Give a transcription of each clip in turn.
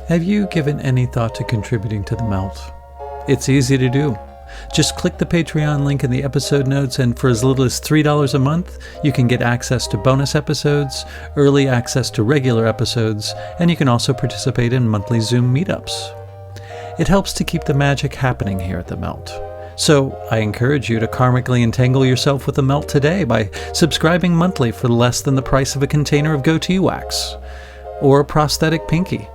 Have you given any thought to contributing to the melt? It's easy to do. Just click the Patreon link in the episode notes, and for as little as $3 a month, you can get access to bonus episodes, early access to regular episodes, and you can also participate in monthly Zoom meetups. It helps to keep the magic happening here at the Melt. So I encourage you to karmically entangle yourself with the Melt today by subscribing monthly for less than the price of a container of goatee wax, or a prosthetic pinky,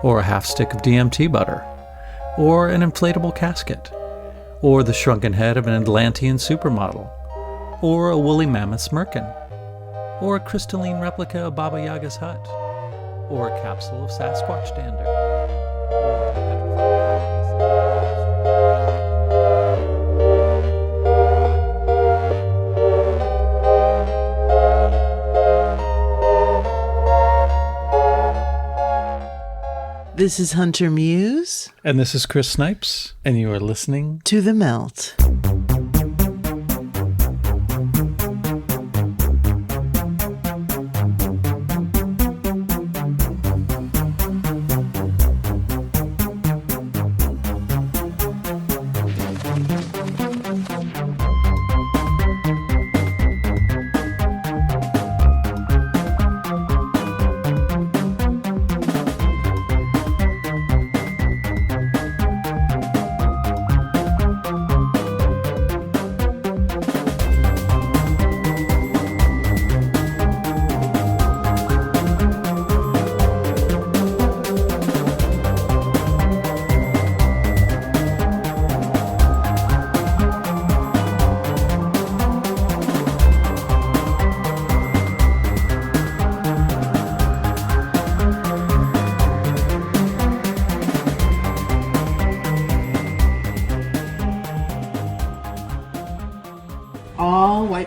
or a half stick of DMT butter, or an inflatable casket, or the shrunken head of an Atlantean supermodel, or a woolly mammoth's merkin, or a crystalline replica of Baba Yaga's hut, or a capsule of Sasquatch dander. This is Hunter Muse. And this is Chris Snipes, and you are listening to The Melt.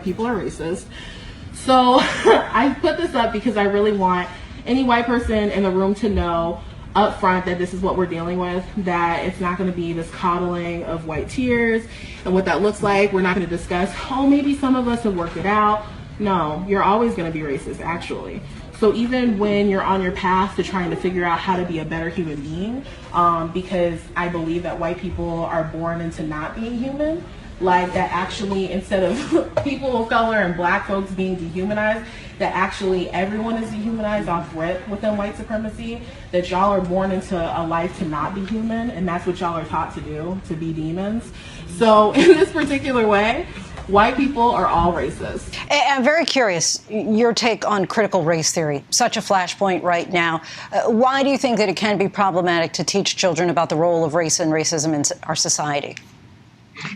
People are racist. So I put this up because I really want any white person in the room to know up front that this is what we're dealing with, that it's not going to be this coddling of white tears and what that looks like. We're not going to discuss, oh, maybe some of us have worked it out. No, you're always going to be racist, actually. So even when you're on your path to trying to figure out how to be a better human being, because I believe that white people are born into not being human, like that actually, instead of people of color and black folks being dehumanized, that actually everyone is dehumanized off rip within white supremacy, that y'all are born into a life to not be human, and that's what y'all are taught to do, to be demons. So in this particular way, white people are all racist. I'm very curious, your take on critical race theory, such a flashpoint right now. Why do you think that it can be problematic to teach children about the role of race and racism in our society?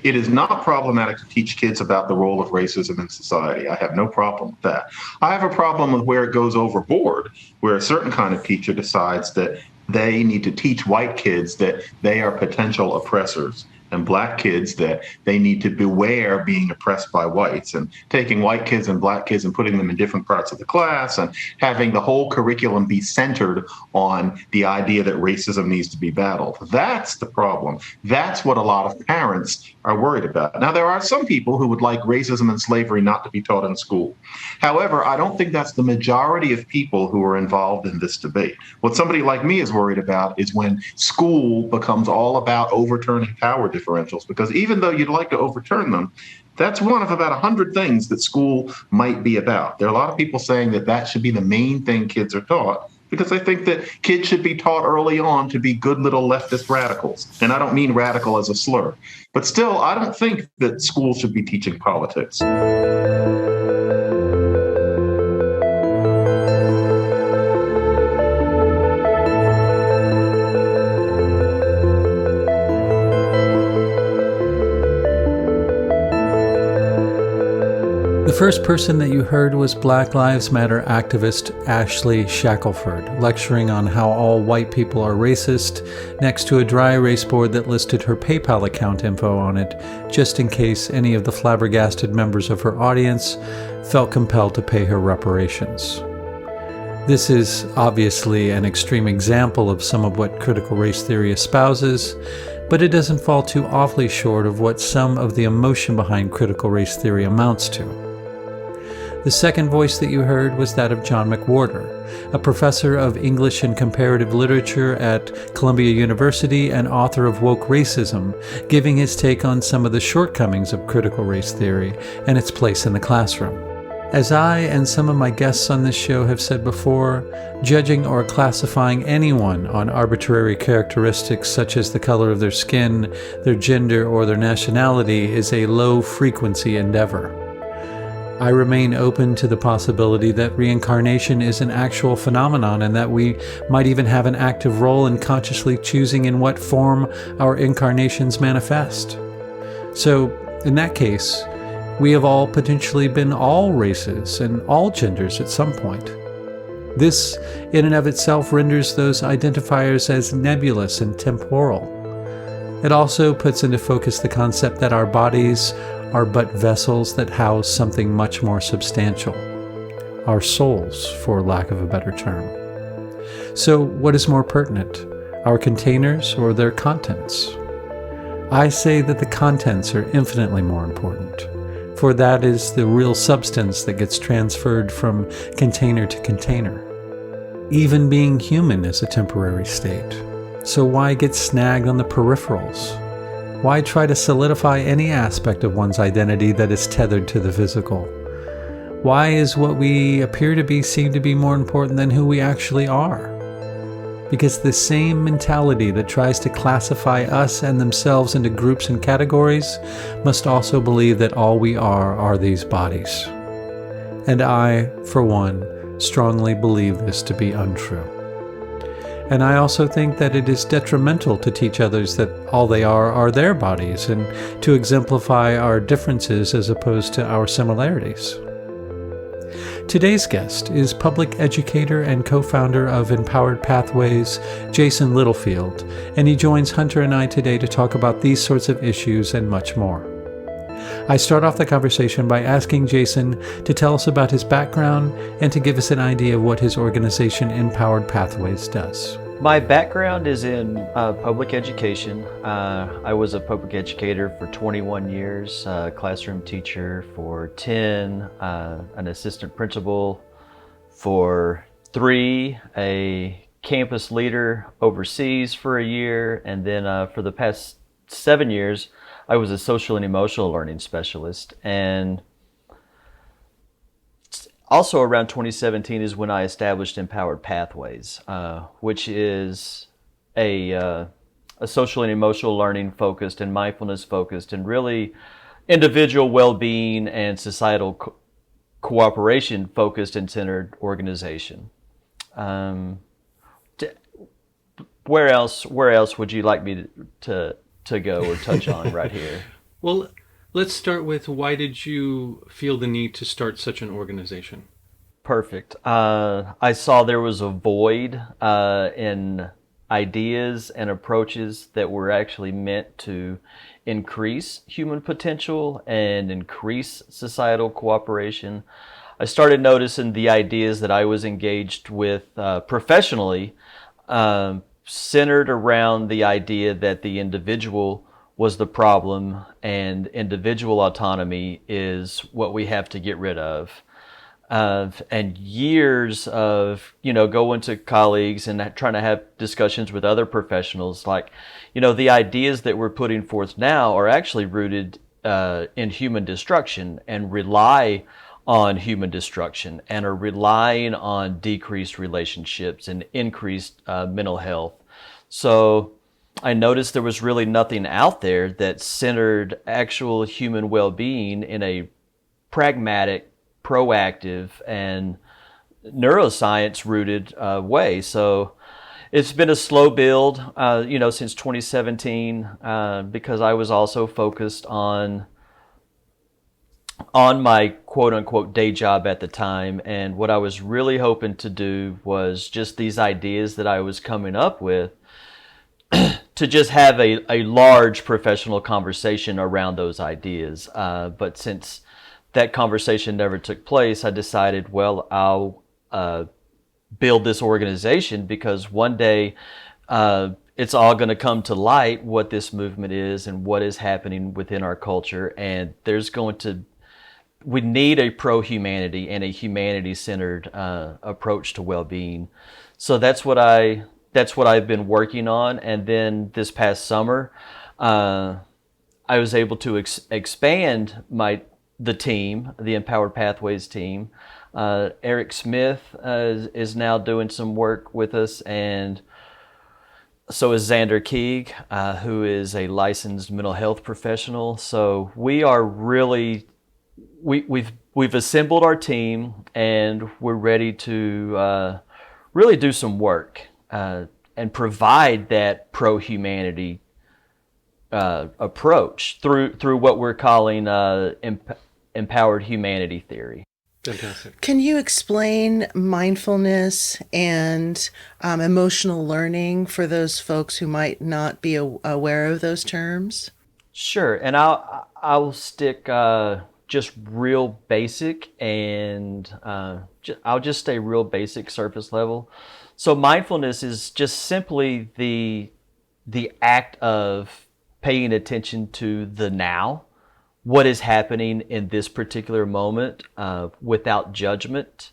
It is not problematic to teach kids about the role of racism in society. I have no problem with that. I have a problem with where it goes overboard, where a certain kind of teacher decides that they need to teach white kids that they are potential oppressors, and black kids that they need to beware being oppressed by whites, and taking white kids and black kids and putting them in different parts of the class and having the whole curriculum be centered on the idea that racism needs to be battled. That's the problem. That's what a lot of parents are worried about. Now, there are some people who would like racism and slavery not to be taught in school. However, I don't think that's the majority of people who are involved in this debate. What somebody like me is worried about is when school becomes all about overturning power differentials, because even though you'd like to overturn them, that's one of about 100 things that school might be about. There are a lot of people saying that that should be the main thing kids are taught, because I think that kids should be taught early on to be good little leftist radicals. And I don't mean radical as a slur, but still, I don't think that school should be teaching politics. The first person that you heard was Black Lives Matter activist Ashley Shackelford, lecturing on how all white people are racist, next to a dry erase board that listed her PayPal account info on it, just in case any of the flabbergasted members of her audience felt compelled to pay her reparations. This is obviously an extreme example of some of what critical race theory espouses, but it doesn't fall too awfully short of what some of the emotion behind critical race theory amounts to. The second voice that you heard was that of John McWhorter, a professor of English and Comparative Literature at Columbia University and author of Woke Racism, giving his take on some of the shortcomings of critical race theory and its place in the classroom. As I and some of my guests on this show have said before, judging or classifying anyone on arbitrary characteristics such as the color of their skin, their gender, or their nationality is a low-frequency endeavor. I remain open to the possibility that reincarnation is an actual phenomenon and that we might even have an active role in consciously choosing in what form our incarnations manifest. So, in that case, we have all potentially been all races and all genders at some point. This, in and of itself, renders those identifiers as nebulous and temporal. It also puts into focus the concept that our bodies are but vessels that house something much more substantial. Our souls, for lack of a better term. So, what is more pertinent, our containers or their contents? I say that the contents are infinitely more important, for that is the real substance that gets transferred from container to container. Even being human is a temporary state, so why get snagged on the peripherals? Why try to solidify any aspect of one's identity that is tethered to the physical? Why is what we appear to be seem to be more important than who we actually are? Because the same mentality that tries to classify us and themselves into groups and categories must also believe that all we are these bodies. And I, for one, strongly believe this to be untrue. And I also think that it is detrimental to teach others that all they are their bodies, and to exemplify our differences as opposed to our similarities. Today's guest is public educator and co-founder of Empowered Pathways, Jason Littlefield, and he joins Hunter and I today to talk about these sorts of issues and much more. I start off the conversation by asking Jason to tell us about his background and to give us an idea of what his organization Empowered Pathways does. My background is in public education. I was a public educator for 21 years, classroom teacher for 10, an assistant principal for 3, a campus leader overseas for a year, and then for the past 7 years, I was a social and emotional learning specialist. And also around 2017 is when I established Empowered Pathways, which is a social and emotional learning focused and mindfulness focused and really individual well-being and societal cooperation focused and centered organization. Where else would you like me to go or touch on right here? Well, let's start with, why did you feel the need to start such an organization? Perfect. I saw there was a void in ideas and approaches that were actually meant to increase human potential and increase societal cooperation. I started noticing the ideas that I was engaged with professionally centered around the idea that the individual was the problem and individual autonomy is what we have to get rid of. And years of, going to colleagues and trying to have discussions with other professionals, like, the ideas that we're putting forth now are actually rooted in human destruction and rely on human destruction and are relying on decreased relationships and increased mental health. So I noticed there was really nothing out there that centered actual human well-being in a pragmatic, proactive, and neuroscience-rooted way. So it's been a slow build, since 2017, because I was also focused on my quote-unquote day job at the time. And what I was really hoping to do was just these ideas that I was coming up with, to just have a large professional conversation around those ideas. But since that conversation never took place, I decided, well, I'll build this organization, because one day it's all going to come to light what this movement is and what is happening within our culture. And there's going to we need a pro-humanity and a humanity-centered approach to well-being. So that's what I've been working on. And then this past summer, I was able to expand the team, the Empowered Pathways team. Eric Smith is now doing some work with us, and so is Xander Keeg, who is a licensed mental health professional. So we are really, we've assembled our team, and we're ready to really do some work and provide that pro-humanity approach through what we're calling empowered humanity theory. Fantastic. Can you explain mindfulness and emotional learning for those folks who might not be aware of those terms? Sure, and I'll stick just real basic, and I'll just stay real basic, surface level. So mindfulness is just simply the act of paying attention to the now, what is happening in this particular moment, without judgment,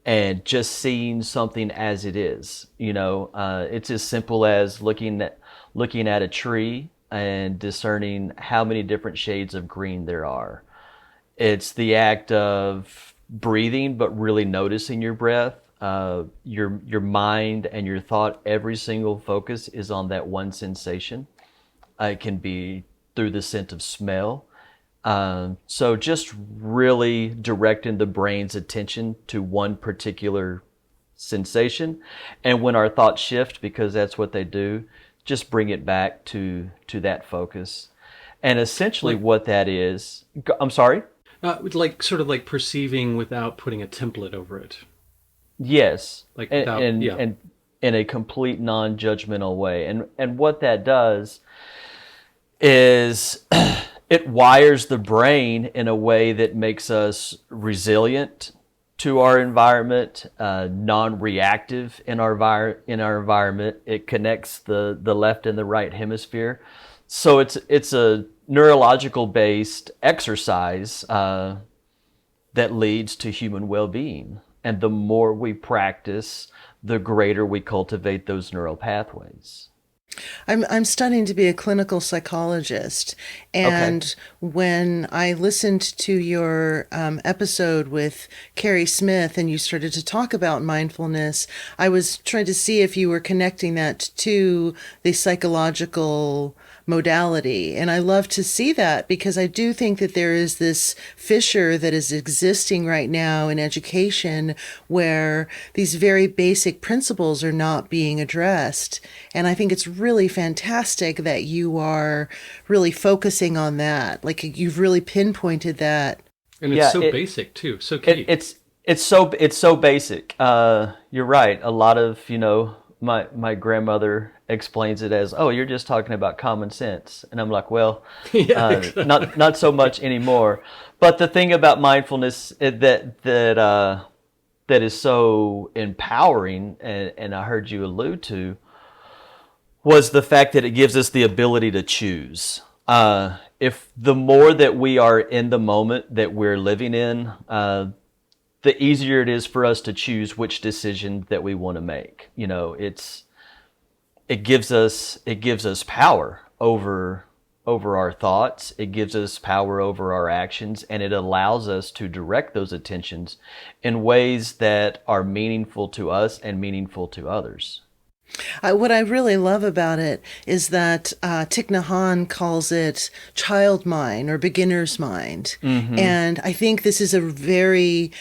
and just seeing something as it is. It's as simple as looking at a tree and discerning how many different shades of green there are. It's the act of breathing, but really noticing your breath. Your mind and your thought, every single focus is on that one sensation. It can be through the scent of smell. So just really directing the brain's attention to one particular sensation. And when our thoughts shift, because that's what they do, just bring it back to that focus. And essentially what that is, I'm sorry? Sort of like perceiving without putting a template over it. Yes. Without, and in a complete non-judgmental way. And what that does is it wires the brain in a way that makes us resilient to our environment, non-reactive in our environment. It connects the left and the right hemisphere. So it's a neurological based exercise that leads to human well-being. And the more we practice, the greater we cultivate those neural pathways. I'm studying to be a clinical psychologist, and when I listened to your episode with Carrie Smith and you started to talk about mindfulness, I was trying to see if you were connecting that to the psychological modality. And I love to see that, because I do think that there is this fissure that is existing right now in education where these very basic principles are not being addressed. And I think it's really fantastic that you are really focusing on that. Like, you've really pinpointed that. And it's basic too. So key. It's so basic. You're right. A lot of, my grandmother explains it as, oh, you're just talking about common sense. And I'm like, well, not so much anymore. But the thing about mindfulness that is so empowering, and I heard you allude to, was the fact that it gives us the ability to choose. If the more that we are in the moment that we're living in, the easier it is for us to choose which decision that we want to make. It gives us power over our thoughts. It gives us power over our actions, and it allows us to direct those attentions in ways that are meaningful to us and meaningful to others. What I really love about it is that Thich Nhat Hanh calls it child mind or beginner's mind. Mm-hmm. And I think this is a very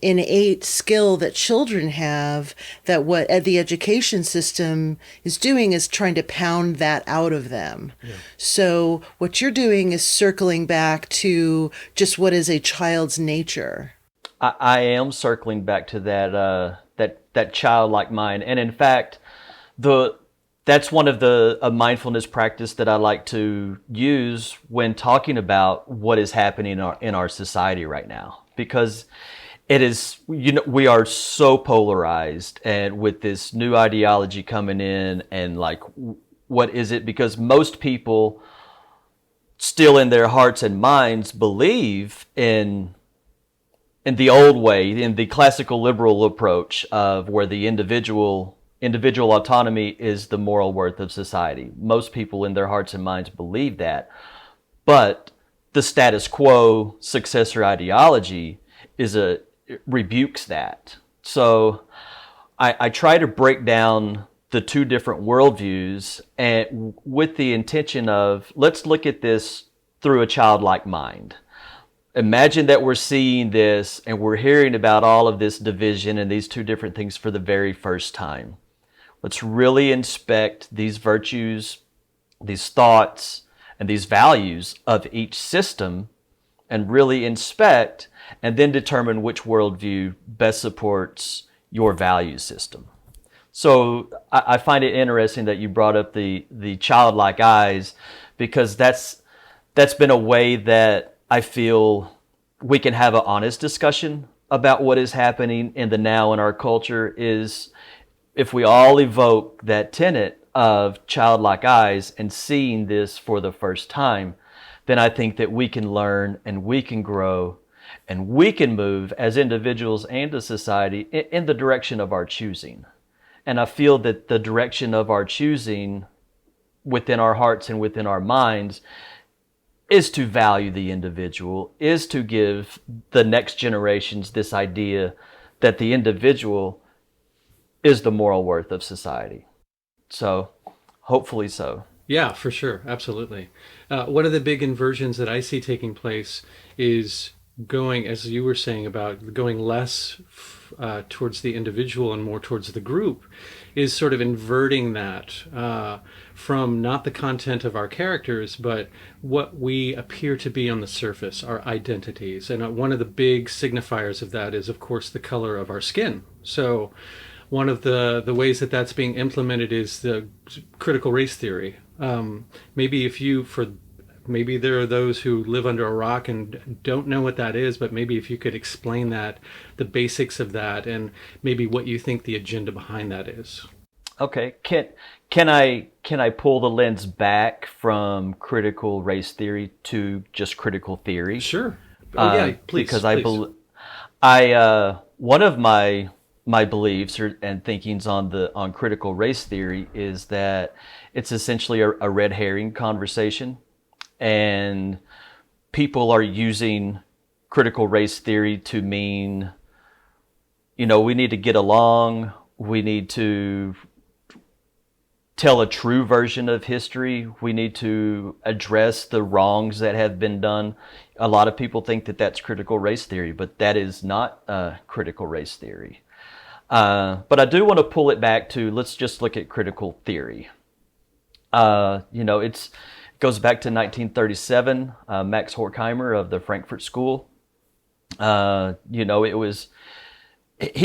innate skill that children have, that what the education system is doing is trying to pound that out of them. Yeah. So what you're doing is circling back to just what is a child's nature. I am circling back to that childlike mind. And in fact, that's one of a mindfulness practice that I like to use when talking about what is happening in our society right now, because it is, we are so polarized, and with this new ideology coming in, and like, what is it? Because most people still in their hearts and minds believe in the old way, in the classical liberal approach of where the individual autonomy is the moral worth of society. Most people in their hearts and minds believe that, but the status quo successor ideology rebukes that. So I try to break down the two different worldviews, and with the intention of, let's look at this through a childlike mind. Imagine that we're seeing this and we're hearing about all of this division and these two different things for the very first time. Let's really inspect these virtues, these thoughts, and these values of each system, and really inspect and then determine which worldview best supports your value system. So I find it interesting that you brought up the childlike eyes, because that's been a way that I feel we can have an honest discussion about what is happening in the now in our culture, is if we all evoke that tenet of childlike eyes and seeing this for the first time, then I think that we can learn and we can grow and we can move as individuals and as society in the direction of our choosing. And I feel that the direction of our choosing within our hearts and within our minds is to value the individual, is to give the next generations this idea that the individual is the moral worth of society. So hopefully so. Yeah, for sure. Absolutely. One of the big inversions that I see taking place is going, as you were saying, about going less towards the individual and more towards the group, is sort of inverting that from not the content of our characters, but what we appear to be on the surface, our identities. And one of the big signifiers of that is, of course, the color of our skin. So one of the ways that that's being implemented is the critical race theory. Maybe there are those who live under a rock and don't know what that is, but maybe if you could explain that, the basics of that, and maybe what you think the agenda behind that is. Okay. Can I pull the lens back from critical race theory to just critical theory? Sure. Oh, yeah, please. Because please. One of my beliefs and thinkings on critical race theory is that it's essentially a red herring conversation. And people are using critical race theory to mean, we need to get along, we need to tell a true version of history, we need to address the wrongs that have been done. A lot of people think that that's critical race theory, but that is not critical race theory. But I do want to pull it back to, let's just look at critical theory. It goes back to 1937, Max Horkheimer of the Frankfurt School. He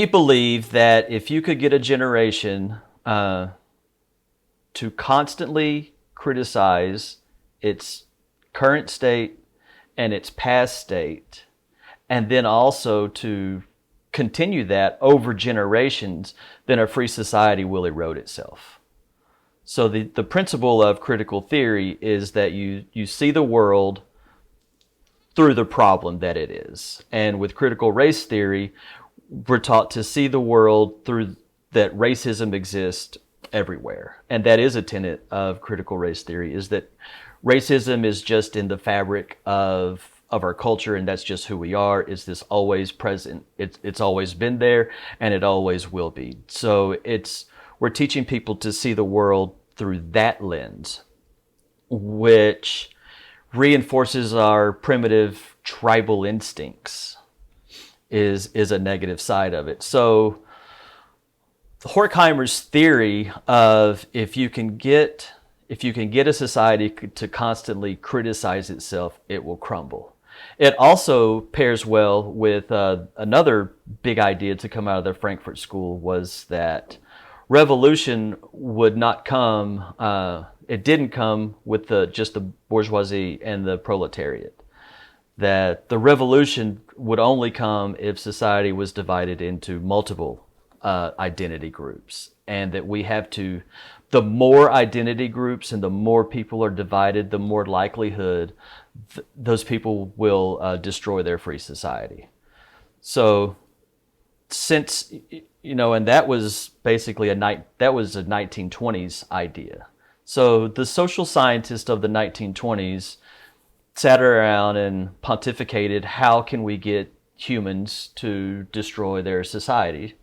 believed that if you could get a generation to constantly criticize its current state and its past state, and then also to continue that over generations, then a free society will erode itself. So the principle of critical theory is that you see the world through the problem that it is. And with critical race theory, we're taught to see the world through that racism exists everywhere. And that is a tenet of critical race theory, is that racism is just in the fabric of our culture, and that's just who we are. Is this always present? It's always been there, and it always will be. So we're teaching people to see the world through that lens, which reinforces our primitive tribal instincts, is a negative side of it. So Horkheimer's theory of if you can get a society to constantly criticize itself, it will crumble. It also pairs well with another big idea to come out of the Frankfurt School, was that revolution would not come, it didn't come with just the bourgeoisie and the proletariat. That the revolution would only come if society was divided into multiple identity groups. and that we have to, the more identity groups and the more people are divided, the more likelihood those people will destroy their free society. So since, and that was basically that was a 1920s idea. So the social scientists of the 1920s sat around and pontificated, how can we get humans to destroy their society?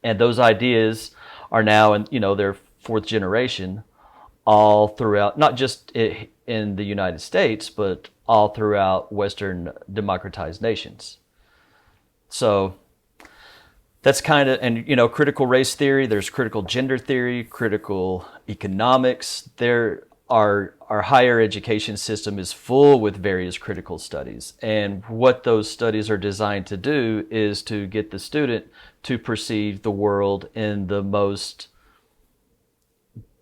And those ideas are now in their fourth generation all throughout, not just in the United States, but all throughout Western democratized nations. So that's kind of, and critical race theory, there's critical gender theory, critical economics. Our higher education system is full with various critical studies. And what those studies are designed to do is to get the student to perceive the world in the most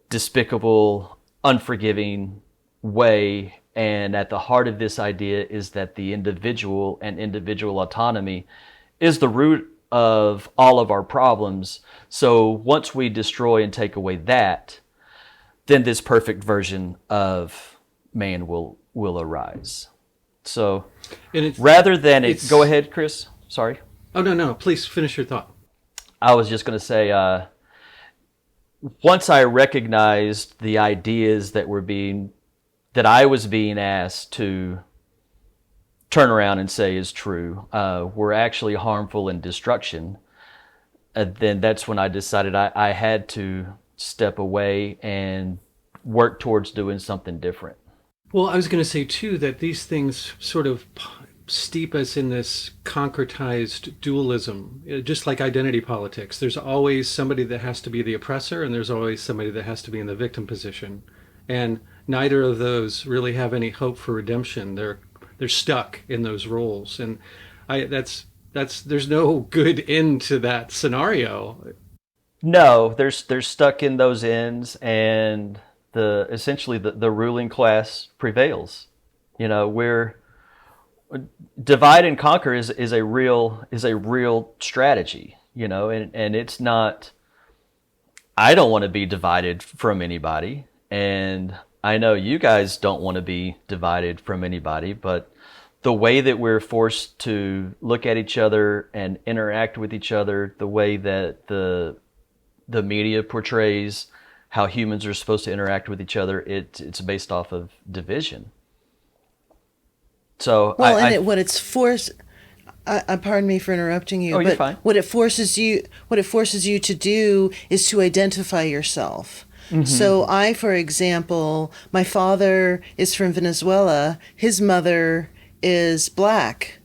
despicable, unforgiving way. And at the heart of this idea is that the individual and individual autonomy is the root of all of our problems. So once we destroy and take away that, then this perfect version of man will arise. So rather than it, go ahead, Chris. Sorry. Oh, no. Please finish your thought. I was just going to say, once I recognized the ideas that I was being asked to turn around and say is true, were actually harmful and destruction, then that's when I decided I had to step away and work towards doing something different. Well, I was going to say, too, that these things sort of steep us in this concretized dualism, just like identity politics. There's always somebody that has to be the oppressor, and there's always somebody that has to be in the victim position. And neither of those really have any hope for redemption. They're stuck in those roles. And there's no good end to that scenario. No, they're stuck in those ends, and essentially the ruling class prevails. We're divide and conquer is a real strategy. And it's not. I don't want to be divided from anybody, and I know you guys don't want to be divided from anybody. But the way that we're forced to look at each other and interact with each other, the way that the media portrays how humans are supposed to interact with each other, it's based off of division. So what it's forced. Pardon me for interrupting you. Oh, you're fine. What it forces you to do is to identify yourself. Mm-hmm. So for example, my father is from Venezuela. His mother is black.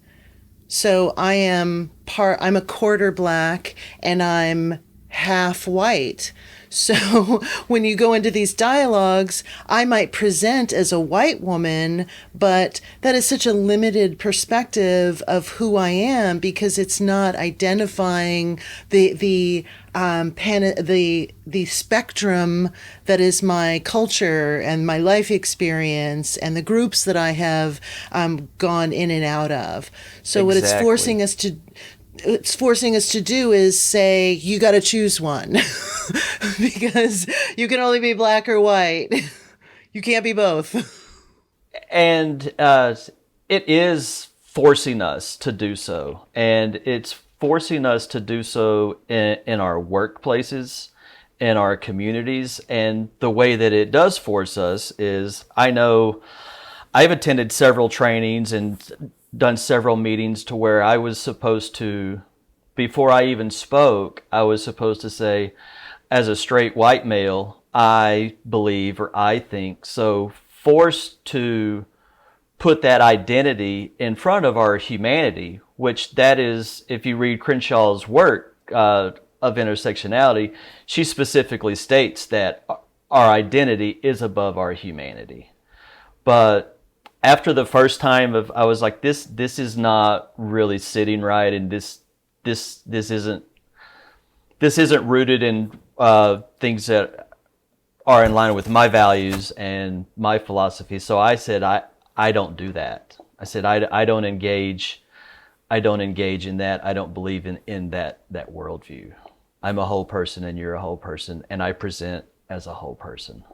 So I'm a quarter black and I'm half white. So when you go into these dialogues, I might present as a white woman, but that is such a limited perspective of who I am, because it's not identifying the spectrum that is my culture and my life experience and the groups that I have gone in and out of. So What it's forcing us to do is say, you got to choose one because you can only be black or white. You can't be both. And it is forcing us to do so. And it's forcing us to do so in our workplaces, in our communities. And the way that it does force us is, I know I've attended several trainings and done several meetings to where I was supposed to, before I even spoke, I was supposed to say, as a straight white male, I believe or I think. So forced to put that identity in front of our humanity, which that is, if you read Crenshaw's work of Intersectionality, she specifically states that our identity is above our humanity. But after the first time I was like, this is not really sitting right, and this isn't rooted in things that are in line with my values and my philosophy. So I said, I don't do that. I said, I don't engage in that. I don't believe in that worldview. I'm a whole person and you're a whole person, and I present as a whole person.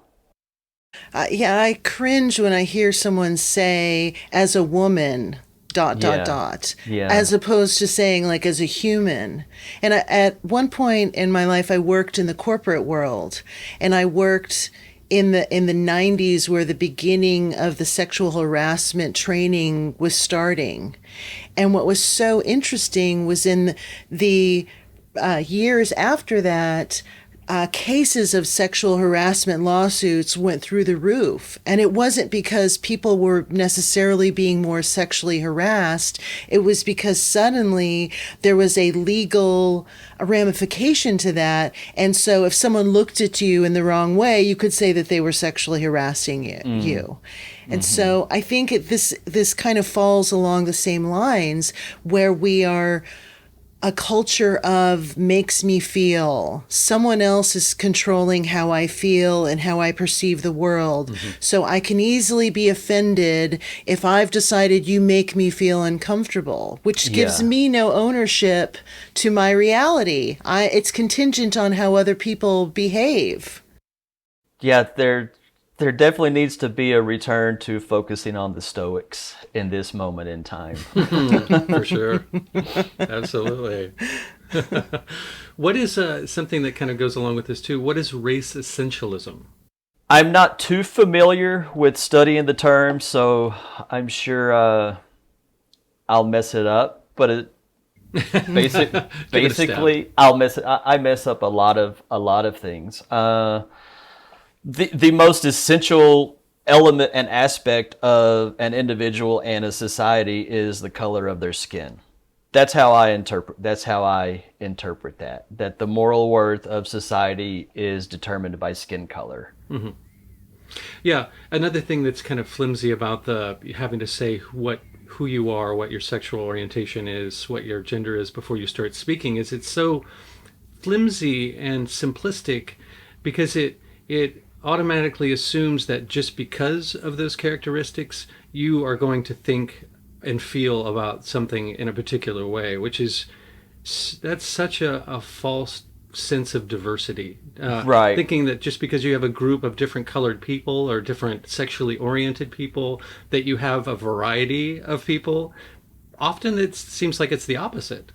Yeah, I cringe when I hear someone say, as a woman, dot, dot, Yeah. dot, Yeah. as opposed to saying, like, as a human. And at one point in my life, I worked in the corporate world, and I worked in the 90s, where the beginning of the sexual harassment training was starting. And what was so interesting was in the years after that, cases of sexual harassment lawsuits went through the roof. And it wasn't because people were necessarily being more sexually harassed. It was because suddenly there was a legal ramification to that. And so if someone looked at you in the wrong way, you could say that they were sexually harassing you. And so I think this kind of falls along the same lines, where we are a culture of makes me feel. Someone else is controlling how I feel and how I perceive the world. So I can easily be offended if I've decided you make me feel uncomfortable, which gives me no ownership to my reality. It's contingent on how other people behave. Yeah, there definitely needs to be a return to focusing on the Stoics in this moment in time. For sure. Absolutely. What is something that kind of goes along with this too? What is race essentialism? I'm not too familiar with studying the term, so I'm sure I'll mess it up. But basically, I mess up a lot of things. The most essential element and aspect of an individual and a society is the color of their skin. That's how I interpret that. That the moral worth of society is determined by skin color. Mm-hmm. Yeah, another thing that's kind of flimsy about the having to say who you are, what your sexual orientation is, what your gender is before you start speaking is it's so flimsy and simplistic, because it automatically assumes that just because of those characteristics, you are going to think and feel about something in a particular way, that's such a false sense of diversity. Right. Thinking that just because you have a group of different colored people or different sexually oriented people, that you have a variety of people. Often it seems like it's the opposite.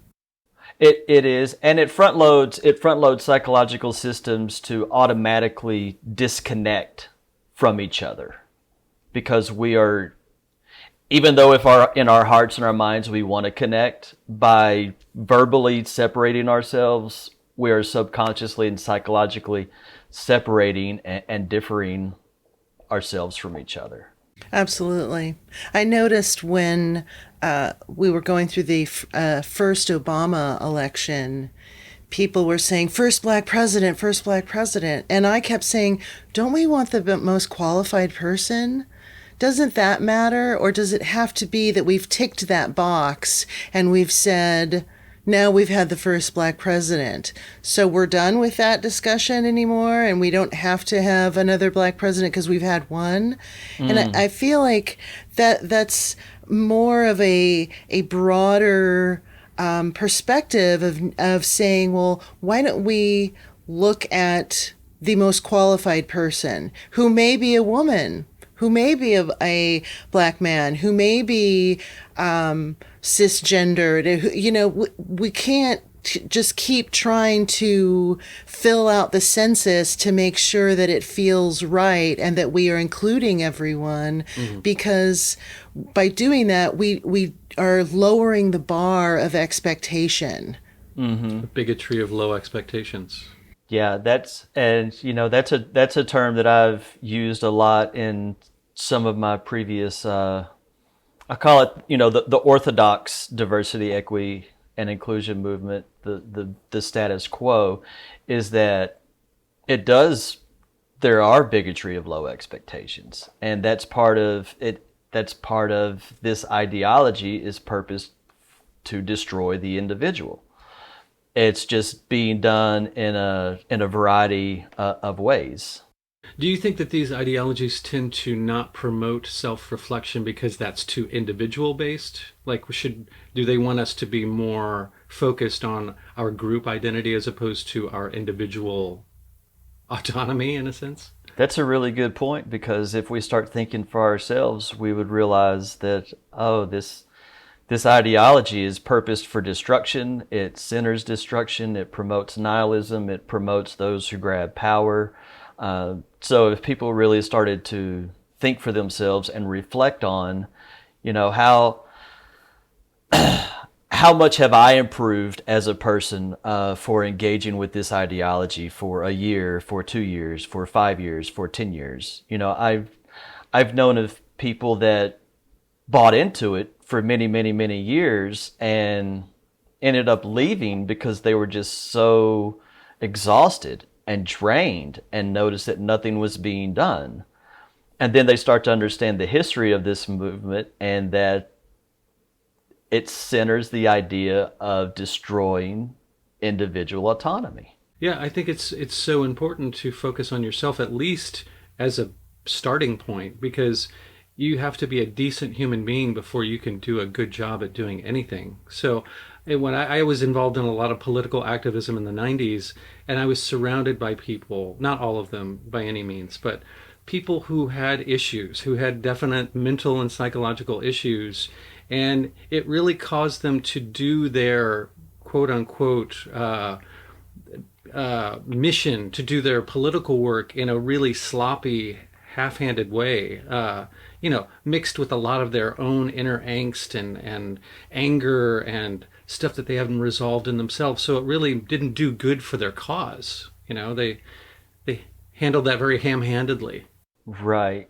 It is, and it front loads psychological systems to automatically disconnect from each other, because we are, even though in our hearts and our minds we want to connect, by verbally separating ourselves, we are subconsciously and psychologically separating and differing ourselves from each other. Absolutely. I noticed when we were going through the first Obama election, people were saying, first black president. And I kept saying, don't we want the most qualified person? Doesn't that matter? Or does it have to be that we've ticked that box and we've said, now we've had the first black president, so we're done with that discussion anymore, and we don't have to have another black president because we've had one? And I feel like that's more of a broader perspective of saying, well, why don't we look at the most qualified person, who may be a woman, who may be a black man, who may be cisgendered. We can't just keep trying to fill out the census to make sure that it feels right and that we are including everyone, because by doing that, we are lowering the bar of expectation. The bigotry of low expectations. Yeah, that's a term that I've used a lot in some of my previous, I call it, the Orthodox diversity, equity, and inclusion movement. The status quo is that there are bigotry of low expectations, and that's part of it. That's part of this ideology, is purposed to destroy the individual. It's just being done in a variety of ways. Do you think that these ideologies tend to not promote self-reflection because that's too individual based? Like, do they want us to be more focused on our group identity as opposed to our individual autonomy, in a sense. That's a really good point, because if we start thinking for ourselves, we would realize that, oh, this ideology is purposed for destruction. It centers destruction. It promotes nihilism. It promotes those who grab power. So if people really started to think for themselves and reflect on, how much have I improved as a person for engaging with this ideology for a year, for 2 years, for 5 years, for 10 years? I've known of people that bought into it for many, many, many years and ended up leaving because they were just so exhausted and drained and noticed that nothing was being done. And then they start to understand the history of this movement, and that it centers the idea of destroying individual autonomy. Yeah, I think it's so important to focus on yourself, at least as a starting point, because you have to be a decent human being before you can do a good job at doing anything. So when I was involved in a lot of political activism in the 90s, and I was surrounded by people, not all of them by any means, but people who had issues, who had definite mental and psychological issues, and it really caused them to do their quote-unquote mission, to do their political work in a really sloppy, half-handed way, mixed with a lot of their own inner angst and anger and stuff that they haven't resolved in themselves. So it really didn't do good for their cause. They handled that very ham-handedly. Right.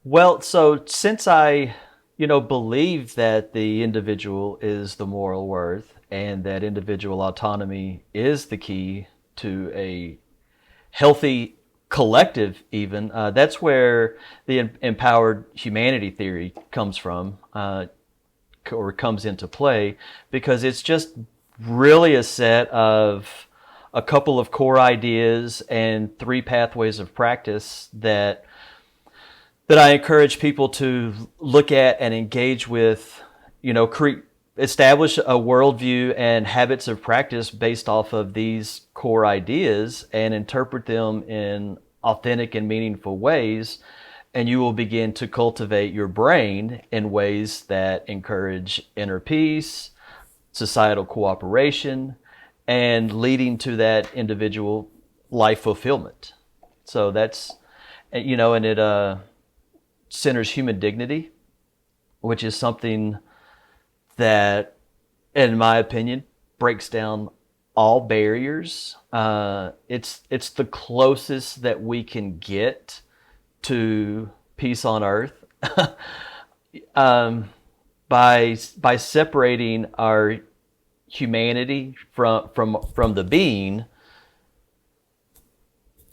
Well, so since I, believe that the individual is the moral worth, and that individual autonomy is the key to a healthy collective even, that's where the empowered humanity theory comes from, or comes into play, because it's just really a set of a couple of core ideas and 3 pathways of practice that I encourage people to look at and engage with, establish a worldview and habits of practice based off of these core ideas, and interpret them in authentic and meaningful ways. And you will begin to cultivate your brain in ways that encourage inner peace, societal cooperation, and leading to that individual life fulfillment. So that's, and it centers human dignity, which is something that, in my opinion, breaks down all barriers. It's the closest that we can get to peace on earth, by separating our humanity from the being.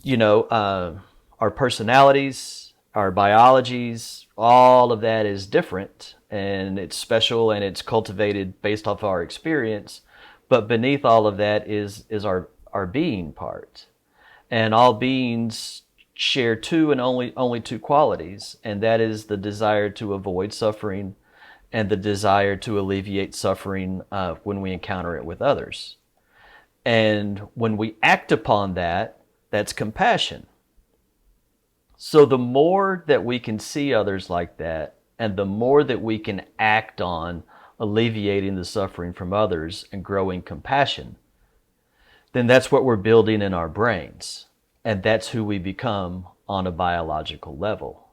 Our personalities, our biologies, all of that is different, and it's special, and it's cultivated based off our experience. But beneath all of that is our being part. And all beings share 2 and only 2 qualities, and that is the desire to avoid suffering and the desire to alleviate suffering when we encounter it with others. And when we act upon that, that's compassion. So the more that we can see others like that, and the more that we can act on alleviating the suffering from others and growing compassion, then that's what we're building in our brains. And that's who we become on a biological level.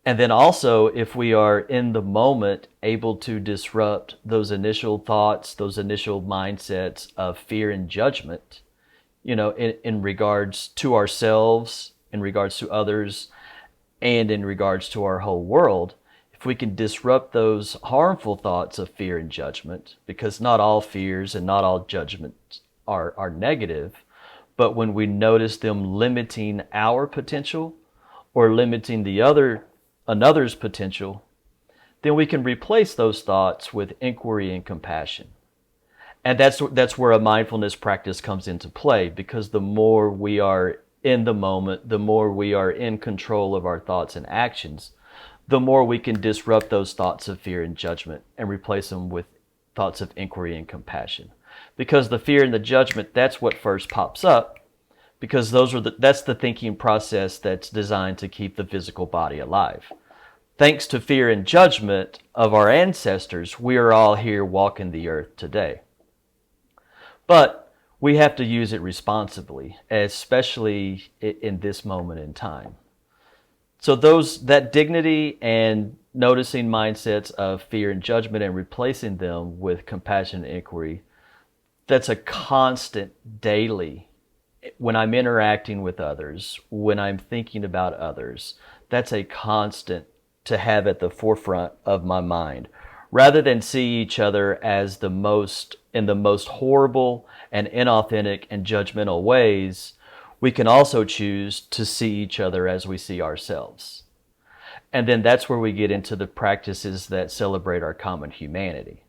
And then also, if we are in the moment able to disrupt those initial thoughts, those initial mindsets of fear and judgment, in regards to ourselves, in regards to others, and in regards to our whole world, if we can disrupt those harmful thoughts of fear and judgment, because not all fears and not all judgments are negative, but when we notice them limiting our potential or limiting another's potential, then we can replace those thoughts with inquiry and compassion. And that's where a mindfulness practice comes into play, because the more we are in the moment, the more we are in control of our thoughts and actions, the more we can disrupt those thoughts of fear and judgment and replace them with thoughts of inquiry and compassion. Because the fear and the judgment, that's what first pops up, because that's the thinking process that's designed to keep the physical body alive. Thanks to fear and judgment of our ancestors, we are all here walking the earth today. But we have to use it responsibly, especially in this moment in time. So that dignity and noticing mindsets of fear and judgment and replacing them with compassion and inquiry, that's a constant daily, when I'm interacting with others, when I'm thinking about others, that's a constant to have at the forefront of my mind, rather than see each other as the most horrible and inauthentic and judgmental ways. We can also choose to see each other as we see ourselves. And then that's where we get into the practices that celebrate our common humanity.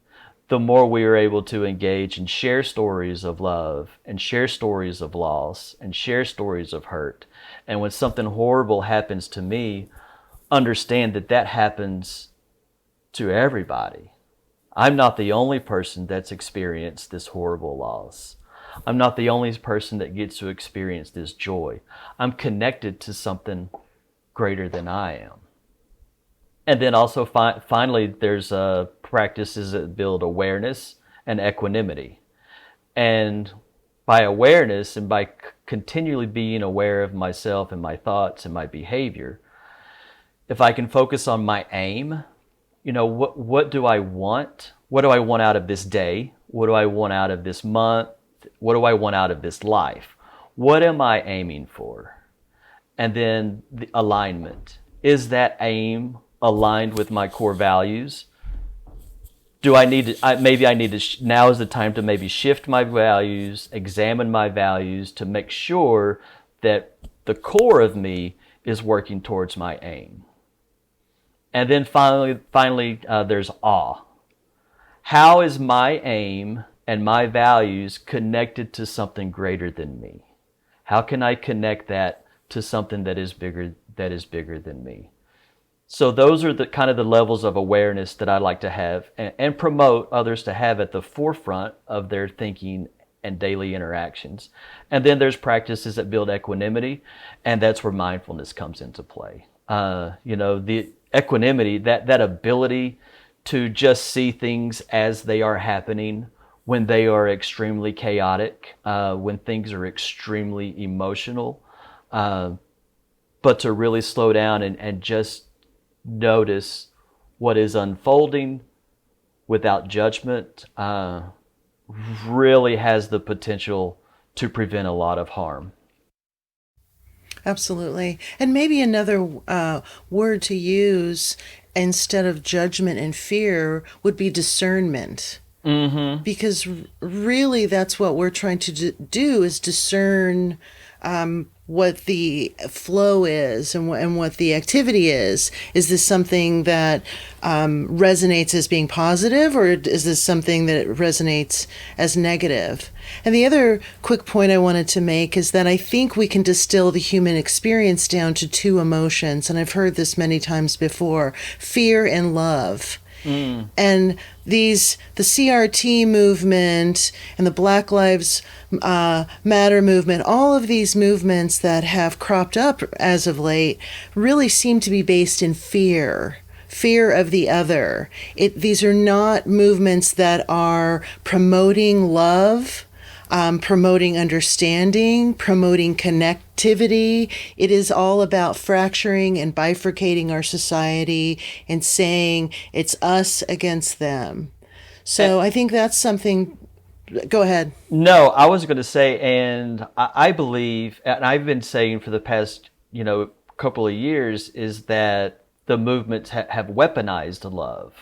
The more we are able to engage and share stories of love and share stories of loss and share stories of hurt. And when something horrible happens to me, understand that happens to everybody. I'm not the only person that's experienced this horrible loss. I'm not the only person that gets to experience this joy. I'm connected to something greater than I am. And then also finally, there's practices that build awareness and equanimity. And by awareness and by continually being aware of myself and my thoughts and my behavior, if I can focus on my aim, what do I want? What do I want out of this day? What do I want out of this month? What do I want out of this life? What am I aiming for? And then the alignment. Is that aim aligned with my core values? Do I need to, now is the time to maybe shift my values, examine my values to make sure that the core of me is working towards my aim. And then finally, there's awe. How is my aim and my values connected to something greater than me? How can I connect that to something that is bigger than me? So those are the kind of the levels of awareness that I like to have and promote others to have at the forefront of their thinking and daily interactions. And then there's practices that build equanimity, and that's where mindfulness comes into play. The equanimity, that ability to just see things as they are happening when they are extremely chaotic, when things are extremely emotional, but to really slow down and just notice what is unfolding without judgment really has the potential to prevent a lot of harm. Absolutely. And maybe another word to use instead of judgment and fear would be discernment. Mm-hmm. Because really that's what we're trying to do is discern what the flow is and what the activity is. Is this something that resonates as being positive, or is this something that resonates as negative? And the other quick point I wanted to make is that I think we can distill the human experience down to two emotions, and I've heard this many times before: fear and love. And the CRT movement and the Black Lives Matter movement, all of these movements that have cropped up as of late really seem to be based in fear of the other. These are not movements that are promoting love, promoting understanding, promoting connectivity. It is all about fracturing and bifurcating our society and saying it's us against them. So I think that's something. Go ahead. No, I was going to say, and I believe, and I've been saying for the past, couple of years, is that the movements have weaponized love.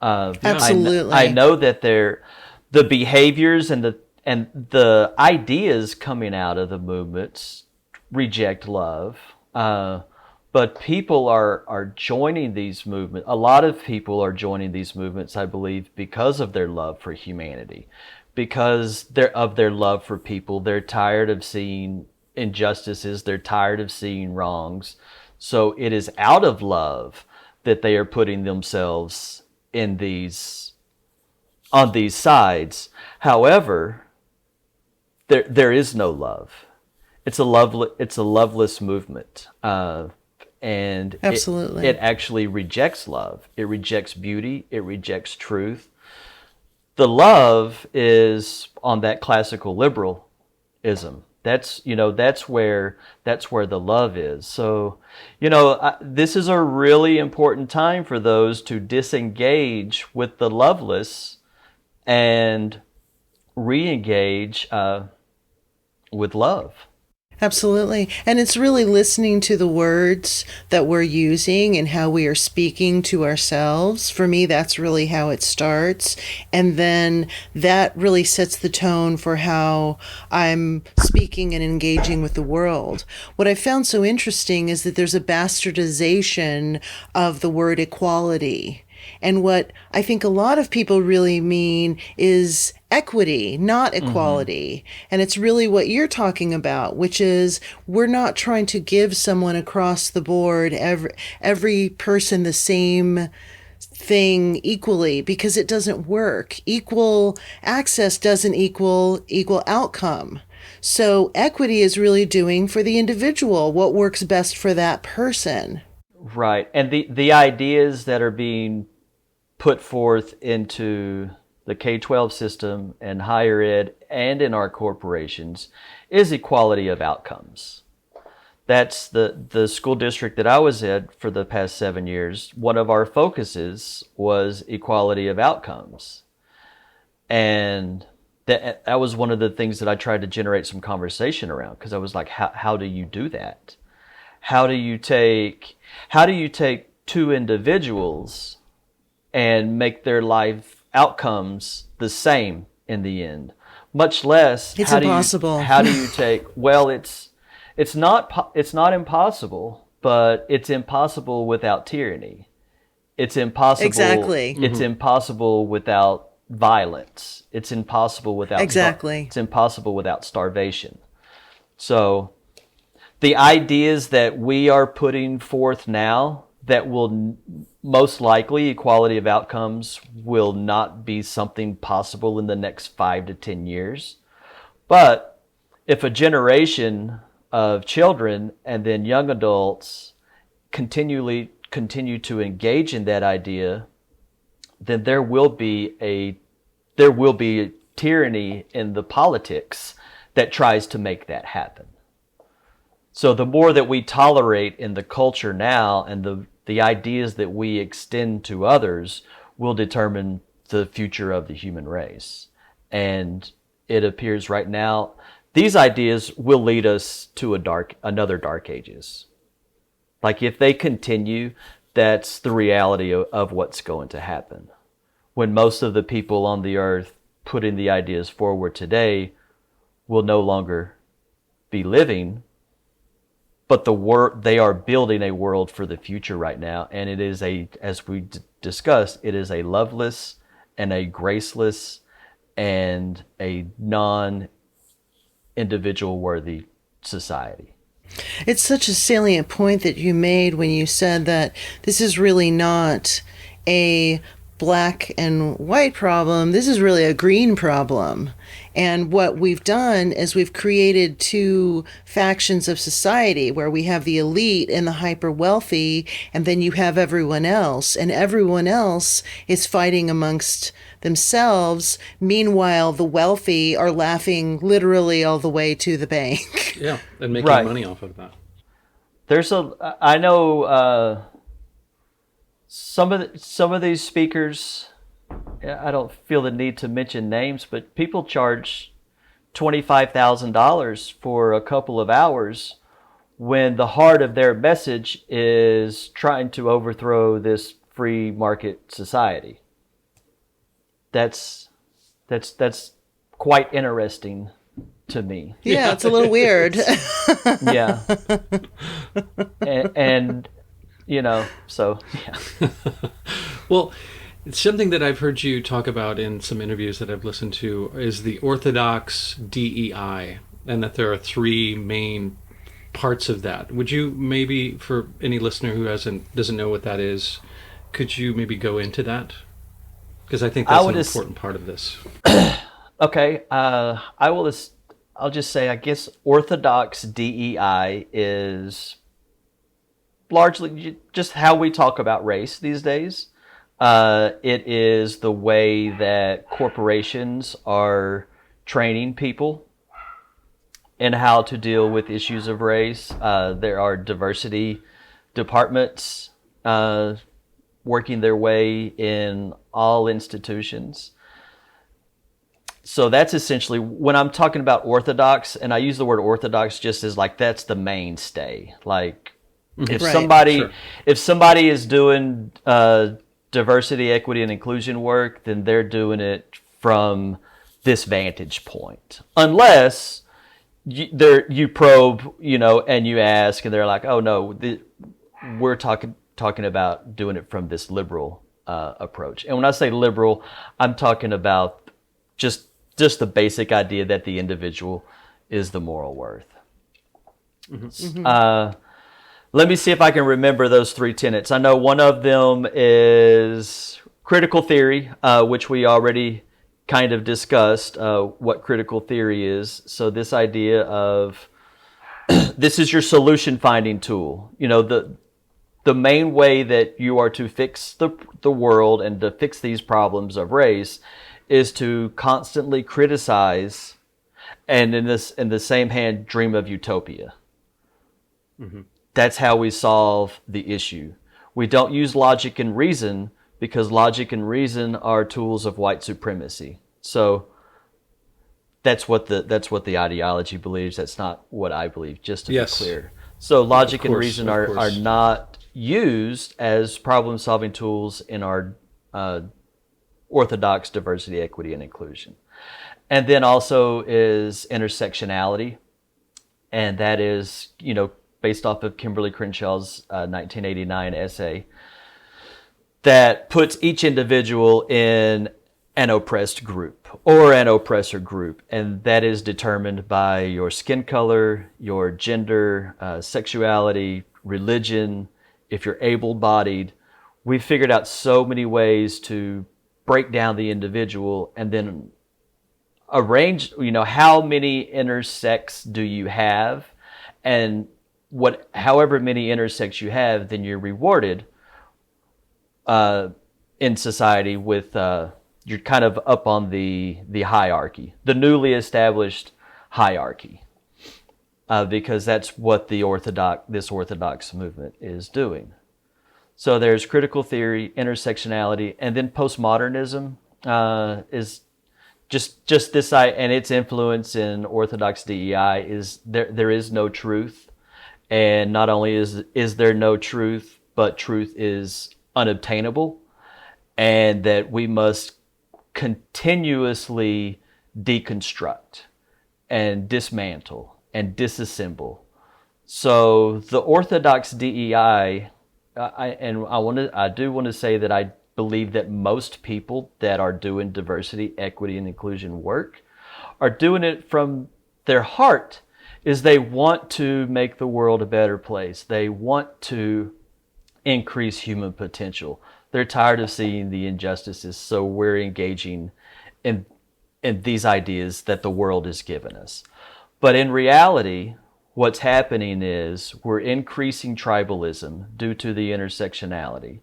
Absolutely. I know that the behaviors and the ideas coming out of the movements reject love, but people are joining these movements. A lot of people are joining these movements, I believe, because of their love for humanity, because of their love for people. They're tired of seeing injustices. They're tired of seeing wrongs. So it is out of love that they are putting themselves in these on these sides. However, there is no love. It's a loveless movement, and Absolutely. it actually rejects love. It rejects beauty. It rejects truth. The love is on that classical liberalism. That's where the love is. So, this is a really important time for those to disengage with the loveless and re-engage with love. Absolutely. And it's really listening to the words that we're using and how we are speaking to ourselves. For me, that's really how it starts. And then that really sets the tone for how I'm speaking and engaging with the world. What I found so interesting is that there's a bastardization of the word equality. And what I think a lot of people really mean is equity, not equality. And it's really what you're talking about, which is we're not trying to give someone across the board, every person the same thing equally, because it doesn't work. Equal access doesn't equal outcome. So equity is really doing for the individual what works best for that person. Right. And the ideas that are being put forth into the K-12 system and higher ed and in our corporations is equality of outcomes. That's the school district that I was at for the past 7 years. One of our focuses was equality of outcomes. And that was one of the things that I tried to generate some conversation around, because I was like, how do you do that? How do you take two individuals and make their life outcomes the same in the end? Much less, it's impossible. How do you take? Well, it's not impossible, but it's impossible without tyranny. It's impossible. Exactly. It's impossible without violence. It's impossible without it's impossible without starvation. So, the ideas that we are putting forth now, that will most likely, equality of outcomes will not be something possible in the next 5 to 10 years. But if a generation of children and then young adults continue to engage in that idea, then there will be tyranny in the politics that tries to make that happen. So the more that we tolerate in the culture now, and the ideas that we extend to others, will determine the future of the human race. And it appears right now, these ideas will lead us to another dark ages. Like, if they continue, that's the reality of what's going to happen. When most of the people on the earth putting the ideas forward today will no longer be living, but they are building a world for the future right now, and it is as we discussed, it is a loveless and a graceless and a non-individual worthy society. It's such a salient point that you made when you said that this is really not a black and white problem. This is really a green problem. And what we've done is we've created two factions of society, where we have the elite and the hyper wealthy, and then you have everyone else, and everyone else is fighting amongst themselves. Meanwhile, the wealthy are laughing literally all the way to the bank. Yeah, and making money off of that. I know some of these speakers, I don't feel the need to mention names, but people charge $25,000 for a couple of hours when the heart of their message is trying to overthrow this free market society. That's quite interesting to me. Yeah, it's a little weird. Yeah. And so, yeah. Well, it's something that I've heard you talk about in some interviews that I've listened to is the Orthodox DEI, and that there are three main parts of that. Would you maybe, for any listener who doesn't know what that is, could you maybe go into that? Because I think that's an important part of this. Okay, I'll just say, I guess Orthodox DEI is largely just how we talk about race these days. It is the way that corporations are training people in how to deal with issues of race. There are diversity departments working their way in all institutions. So that's essentially, when I'm talking about Orthodox, and I use the word Orthodox just as like that's the mainstay. Like if somebody is doing diversity, equity, and inclusion work, then they're doing it from this vantage point. Unless you probe, and you ask, and they're like, oh no, we're talking about doing it from this liberal approach. And when I say liberal, I'm talking about just the basic idea that the individual is the moral worth. Let me see if I can remember those three tenets. I know one of them is critical theory, which we already kind of discussed what critical theory is. So this idea of this is your solution finding tool. The main way that you are to fix the world and to fix these problems of race is to constantly criticize and in the same hand dream of utopia. That's how we solve the issue. We don't use logic and reason because logic and reason are tools of white supremacy. So that's what the ideology believes. That's not what I believe, just to be clear. So logic and reason are not used as problem-solving tools in our Orthodox diversity, equity, and inclusion. And then also is intersectionality. And that is, based off of Kimberly Crenshaw's 1989 essay, that puts each individual in an oppressed group or an oppressor group. And that is determined by your skin color, your gender, sexuality, religion, if you're able-bodied. We figured out so many ways to break down the individual and then arrange, how many intersects do you have? And however many intersects you have, then you're rewarded in society with, you're kind of up on the hierarchy, the newly established hierarchy, because that's what this Orthodox movement is doing. So there's critical theory, intersectionality, and then postmodernism is just this, and its influence in Orthodox DEI is there is no truth. And not only is there no truth, but truth is unobtainable, and that we must continuously deconstruct and dismantle and disassemble. So the Orthodox DEI, I do want to say that I believe that most people that are doing diversity, equity, and inclusion work are doing it from their heart. Is they want to make the world a better place. They want to increase human potential. They're tired of seeing the injustices, so we're engaging in these ideas that the world has given us. But in reality, what's happening is we're increasing tribalism due to the intersectionality.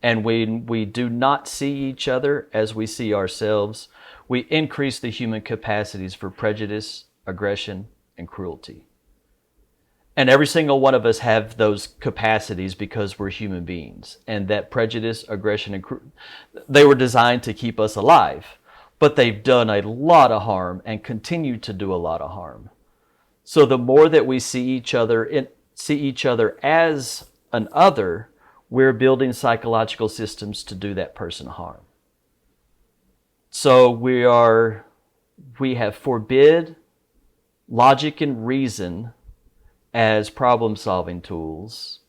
And when we do not see each other as we see ourselves, we increase the human capacities for prejudice, aggression, and cruelty. And every single one of us have those capacities because we're human beings. And that prejudice, aggression, and they were designed to keep us alive. But they've done a lot of harm and continue to do a lot of harm. So the more that we see each other as an other, we're building psychological systems to do that person harm. So we have forbid logic and reason as problem-solving tools.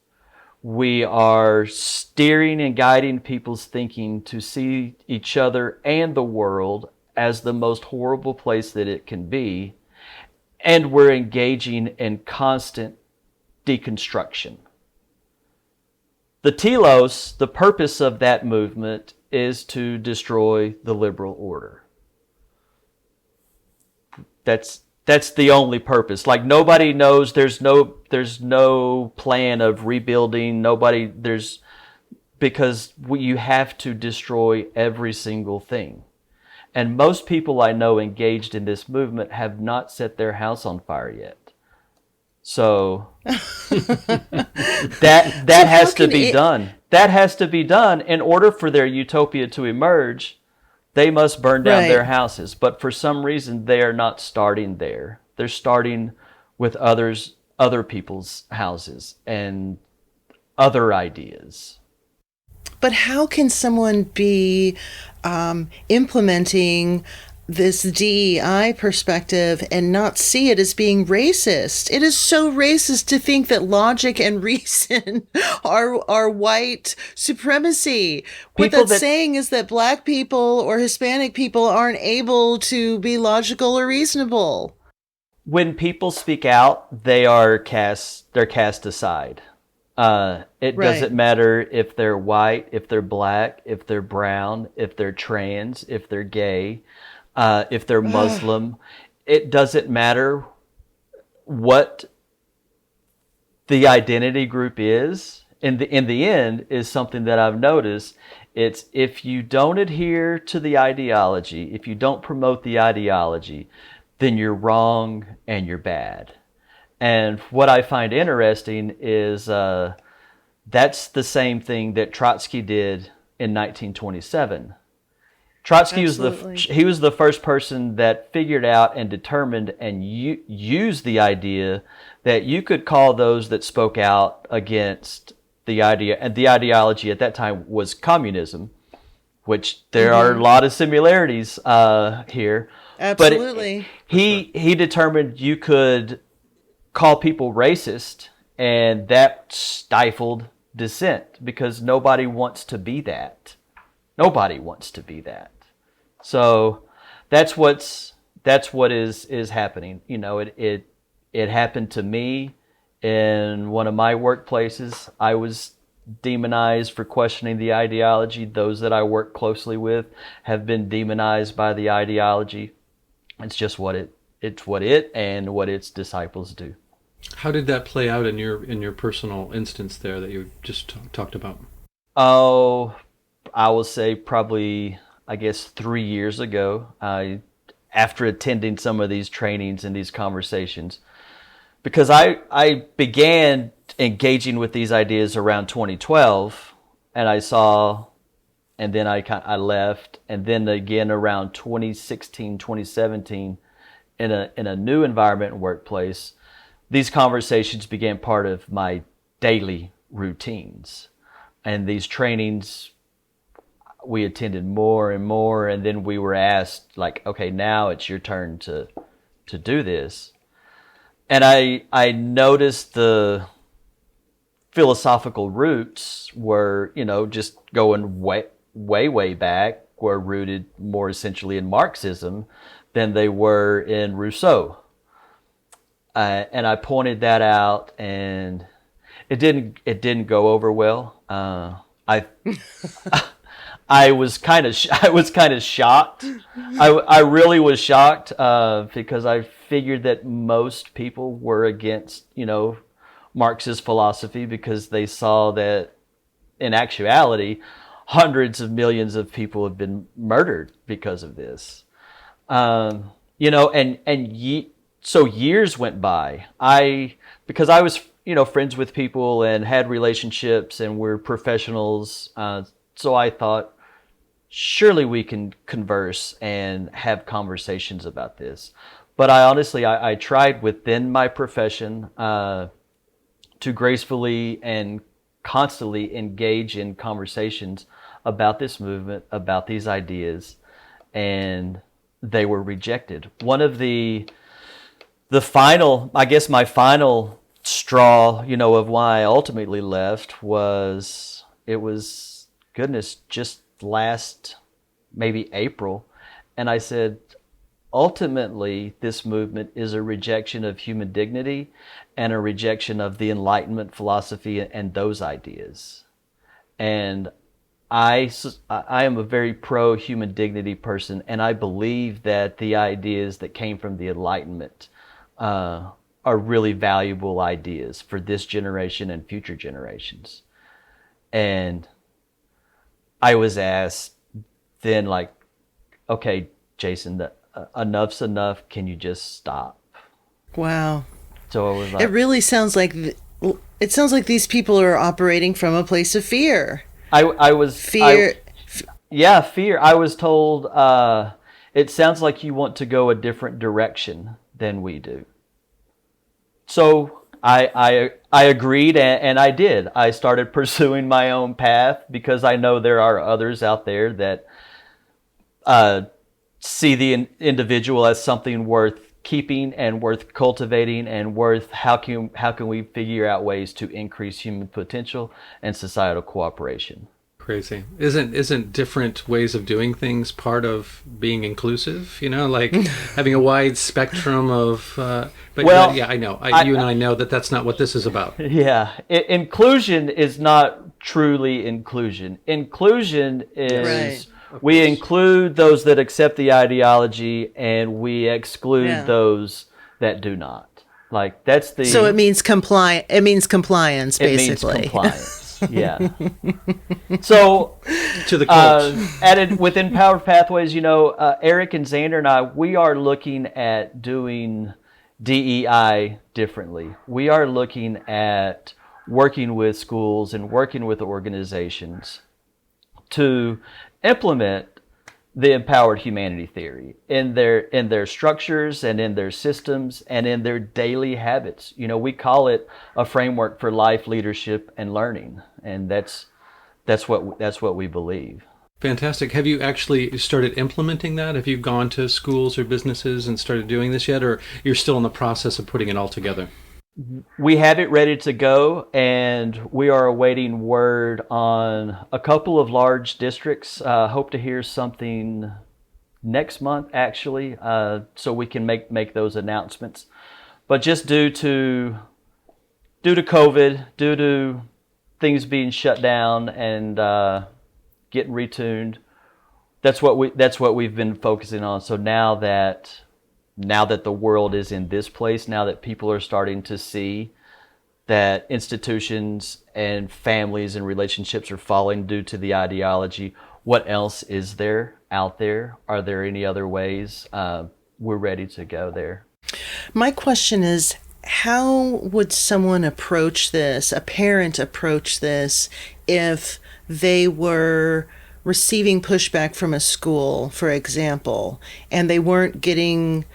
We are steering and guiding people's thinking to see each other and the world as the most horrible place that it can be. And we're engaging in constant deconstruction. The telos, the purpose of that movement is to destroy the liberal order. That's the only purpose. Like, nobody knows, there's no plan of rebuilding. Because you have to destroy every single thing. And most people I know engaged in this movement have not set their house on fire yet. So that has to be done. That has to be done in order for their utopia to emerge. They must burn down their houses. But for some reason, they are not starting there. They're starting with other people's houses and other ideas. But how can someone be implementing this DEI perspective and not see it as being racist? It is so racist to think that logic and reason are white supremacy. What that's saying is that Black people or Hispanic people aren't able to be logical or reasonable. When people speak out, they're cast aside. It doesn't matter if they're white, if they're Black, if they're brown, if they're trans, if they're gay, if they're Muslim. It doesn't matter what the identity group is. In the end, is something that I've noticed. It's, if you don't adhere to the ideology, if you don't promote the ideology, then you're wrong and you're bad. And what I find interesting is that's the same thing that Trotsky did in 1927. Trotsky was the first person that figured out and determined and used the idea that you could call those that spoke out against the idea, and the ideology at that time was communism, which there are a lot of similarities here. Absolutely. But he determined you could call people racist, and that stifled dissent, because nobody wants to be that. Nobody wants to be that. So that's what is happening. You know, it happened to me in one of my workplaces. I was demonized for questioning the ideology. Those that I work closely with have been demonized by the ideology. It's just what it and what its disciples do. How did that play out in your personal instance there that you just talked about? Oh, I will say probably, I guess, 3 years ago, after attending some of these trainings and these conversations, because I began engaging with these ideas around 2012, and I saw, and then I left, and then again around 2016, 2017, in a new environment and workplace, these conversations began part of my daily routines. And these trainings, we attended more and more, and then we were asked, like, okay, now it's your turn to do this. And I noticed the philosophical roots were, just going way back, were rooted more essentially in Marxism than they were in Rousseau. And I pointed that out, and it didn't go over well. I was kind of shocked. I really was shocked because I figured that most people were against Marxist philosophy, because they saw that in actuality hundreds of millions of people have been murdered because of this. So years went by. Because I was, friends with people and had relationships and were professionals. So I thought, surely we can converse and have conversations about this. But I tried within my profession to gracefully and constantly engage in conversations about this movement, about these ideas, and they were rejected. One of my final straw, of why I ultimately left was, just last maybe April. And I said, ultimately, this movement is a rejection of human dignity and a rejection of the Enlightenment philosophy and those ideas. And I am a very pro human dignity person, and I believe that the ideas that came from the Enlightenment are really valuable ideas for this generation and future generations. And I was asked then, like, okay, Jason, enough's enough. Can you just stop? Wow. So I was like, It really sounds like these people are operating from a place of fear. I was Fear. yeah, fear. I was told it sounds like you want to go a different direction than we do. So I agreed, and I did. I started pursuing my own path because I know there are others out there that see the individual as something worth keeping and worth cultivating and worth how can we figure out ways to increase human potential and societal cooperation. Crazy. Isn't different ways of doing things part of being inclusive? Like having a wide spectrum of. Yeah, I know. You and I know that that's not what this is about. Yeah, inclusion is not truly inclusion. Inclusion is. Right. We include those that accept the ideology, and we exclude those that do not. Like that's the. So it means It means compliance, basically. It means compliance. Yeah. So to the coach. Added within Powered Pathways, Eric and Xander and I, we are looking at doing DEI differently. We are looking at working with schools and working with organizations to implement the empowered humanity theory in their structures and in their systems and in their daily habits. We call it a framework for life, leadership, and learning, and that's what we believe. Fantastic. Have you actually started implementing that? Have you gone to schools or businesses and started doing this yet, or you're still in the process of putting it all together? We have it ready to go, and we are awaiting word on a couple of large districts. Hope to hear something next month, actually, so we can make those announcements. But just due to COVID, due to things being shut down and getting retuned, that's what we've been focusing on. So now that the world is in this place, now that people are starting to see that institutions and families and relationships are falling due to the ideology, what else is there out there? Are there any other ways? We're ready to go there. My question is, how would someone approach this, a parent approach this, if they were receiving pushback from a school, for example, and they weren't getting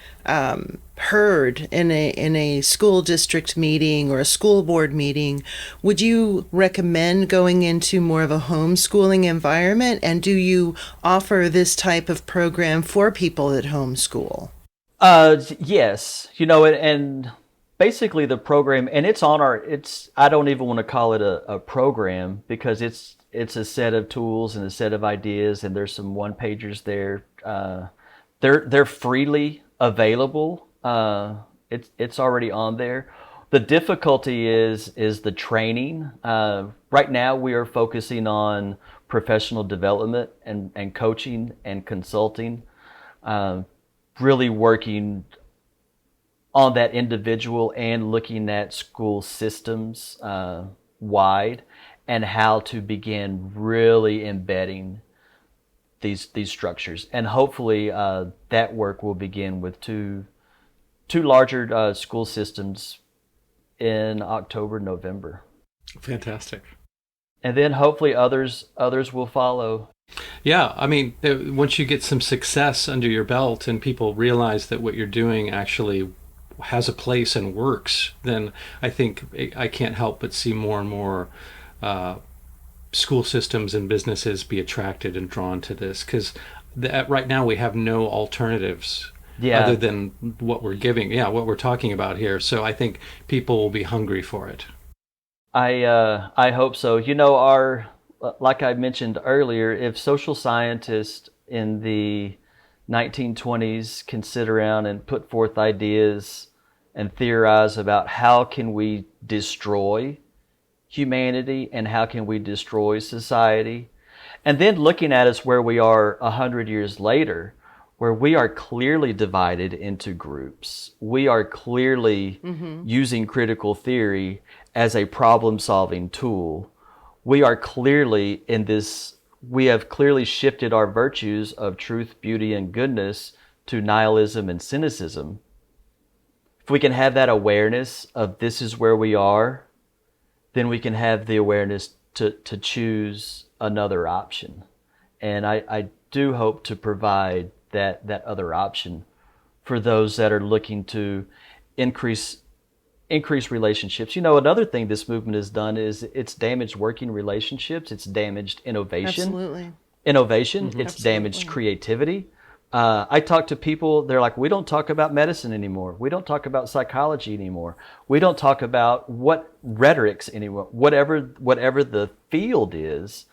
heard in a school district meeting or a school board meeting? Would you recommend going into more of a homeschooling environment? And do you offer this type of program for people that homeschool? Yes, and basically the program, and I don't even want to call it a program, because it's a set of tools and a set of ideas, and there's some one-pagers there. They're freely available. It's already on there. The difficulty is the training. Right now we are focusing on professional development and coaching and consulting, really working on that individual and looking at school systems wide, and how to begin really embedding these structures. And hopefully that work will begin with two larger school systems in October, November. Fantastic. And then hopefully others will follow. Yeah, I mean, once you get some success under your belt and people realize that what you're doing actually has a place and works, then I think I can't help but see more and more school systems and businesses be attracted and drawn to this, because right now we have no alternatives other than what we're giving, what we're talking about here. So I think people will be hungry for it. I hope so. Like I mentioned earlier, if social scientists in the 1920s can sit around and put forth ideas and theorize about how can we destroy humanity and how can we destroy society. And then looking at us where we are 100 years later, where we are clearly divided into groups. We are clearly using critical theory as a problem-solving tool. We are clearly we have clearly shifted our virtues of truth, beauty, and goodness to nihilism and cynicism. If we can have that awareness of this is where we are, then we can have the awareness to choose another option. And I do hope to provide that other option for those that are looking to increase relationships. Another thing this movement has done is it's damaged working relationships. It's damaged innovation. Absolutely. Innovation. It's Absolutely. damaged creativity. I talk to people, they're like, we don't talk about medicine anymore. We don't talk about psychology anymore. We don't talk about what rhetorics anymore. Whatever the field is,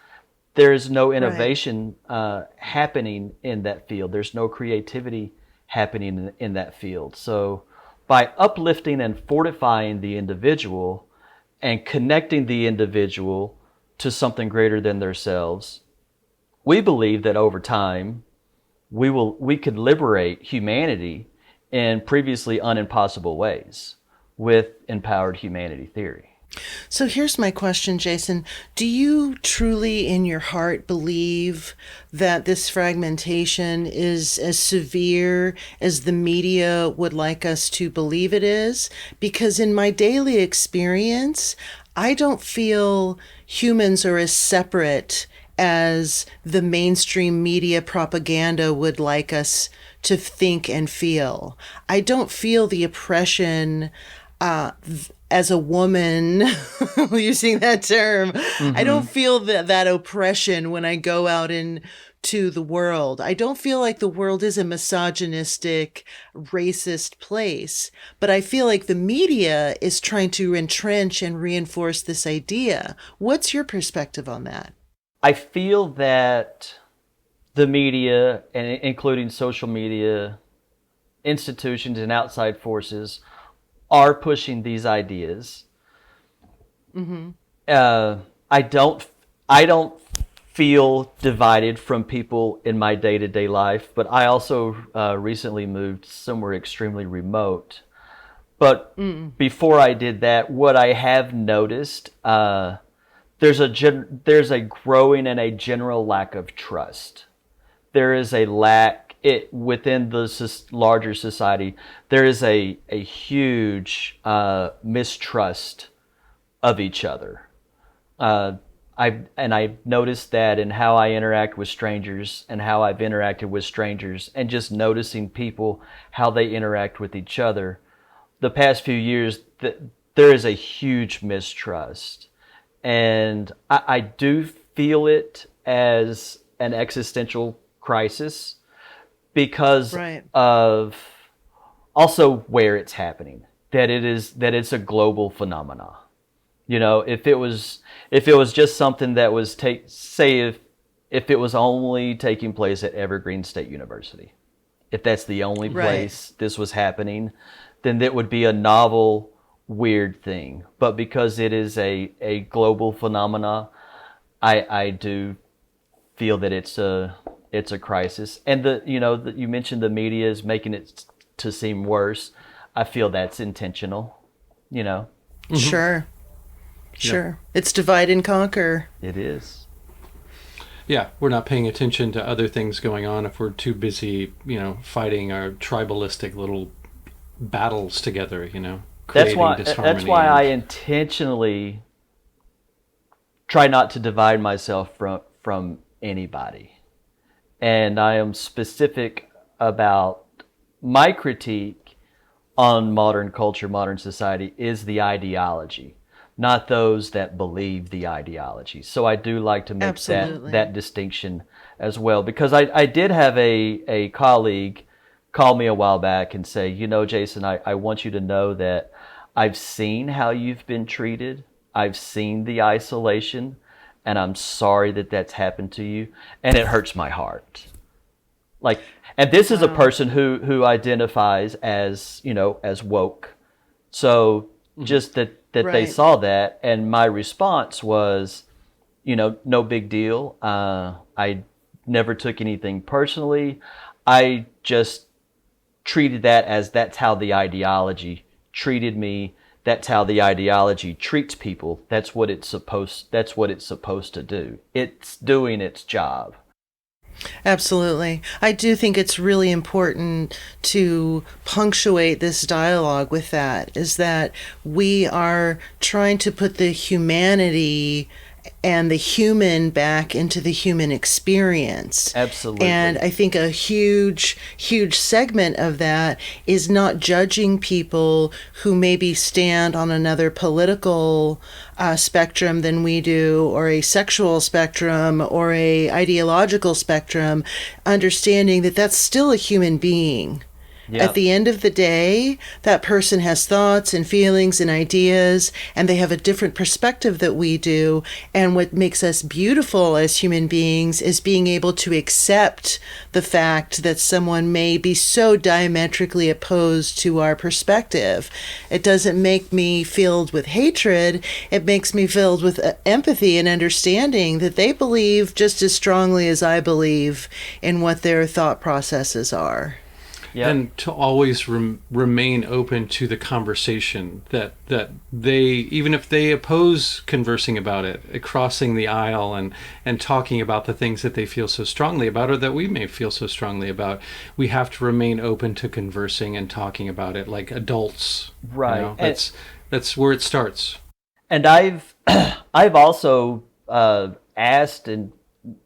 there is no innovation happening in that field. There's no creativity happening in that field. So by uplifting and fortifying the individual and connecting the individual to something greater than themselves, we believe that over time, we could liberate humanity in previously unimpossible ways with empowered humanity theory. So here's my question, Jason. Do you truly in your heart believe that this fragmentation is as severe as the media would like us to believe it is? Because in my daily experience, I don't feel humans are as separate as the mainstream media propaganda would like us to think and feel. I don't feel the oppression as a woman, using that term. I don't feel that oppression when I go out into the world. I don't feel like the world is a misogynistic, racist place, but I feel like the media is trying to entrench and reinforce this idea. What's your perspective on that? I feel that the media, and including social media, institutions and outside forces, are pushing these ideas. I don't feel divided from people in my day-to-day life, but I also recently moved somewhere extremely remote. But before I did that, what I have noticed, there's a growing and a general lack of trust. There is a lack within the larger society. There is a huge mistrust of each other. I've noticed that in how I interact with strangers and how I've interacted with strangers, and just noticing people, how they interact with each other. The past few years, there is a huge mistrust. And I do feel it as an existential crisis because of also where it's happening. That it's a global phenomena. If it was just something that was if it was only taking place at Evergreen State University, if that's the only place this was happening, then that would be a novel, weird thing. But because it is a global phenomena, I do feel that it's a crisis. And you mentioned the media is making it to seem worse. I feel that's intentional. Sure. It's divide and conquer. It is. Yeah, we're not paying attention to other things going on if we're too busy, fighting our tribalistic little battles together, creating disharmony. That's why I intentionally try not to divide myself from anybody. And I am specific about my critique on modern culture, modern society, is the ideology, not those that believe the ideology. So I do like to make that distinction as well, because I did have a colleague call me a while back and say, Jason, I want you to know that I've seen how you've been treated. I've seen the isolation, and I'm sorry that that's happened to you, and it hurts my heart. And this is a person who identifies as, as woke. So just that they Right. saw that, and my response was, no big deal. I never took anything personally. I just treated that as that's how the ideology treated me. That's how the ideology treats people. That's what it's supposed to do. It's doing its job. Absolutely. I do think it's really important to punctuate this dialogue with that, is that we are trying to put the humanity and the human back into the human experience. Absolutely. And I think a huge segment of that is not judging people who maybe stand on another political spectrum than we do, or a sexual spectrum, or a ideological spectrum, understanding that that's still a human being. Yep. At the end of the day, that person has thoughts and feelings and ideas, and they have a different perspective that we do. And what makes us beautiful as human beings is being able to accept the fact that someone may be so diametrically opposed to our perspective. It doesn't make me filled with hatred. It makes me filled with empathy and understanding that they believe just as strongly as I believe in what their thought processes are. Yep. And to always remain open to the conversation, that they, even if they oppose conversing about it, crossing the aisle and talking about the things that they feel so strongly about, or that we may feel so strongly about, we have to remain open to conversing and talking about it like adults. Right. That's where it starts. And I've also asked, and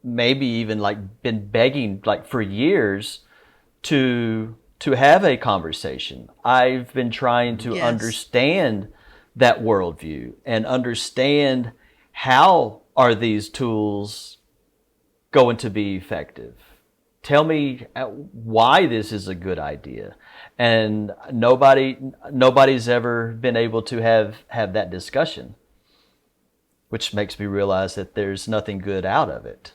maybe even been begging for years to have a conversation. I've been trying to understand that worldview and understand how are these tools going to be effective. Tell me why this is a good idea. And nobody's ever been able to have that discussion, which makes me realize that there's nothing good out of it.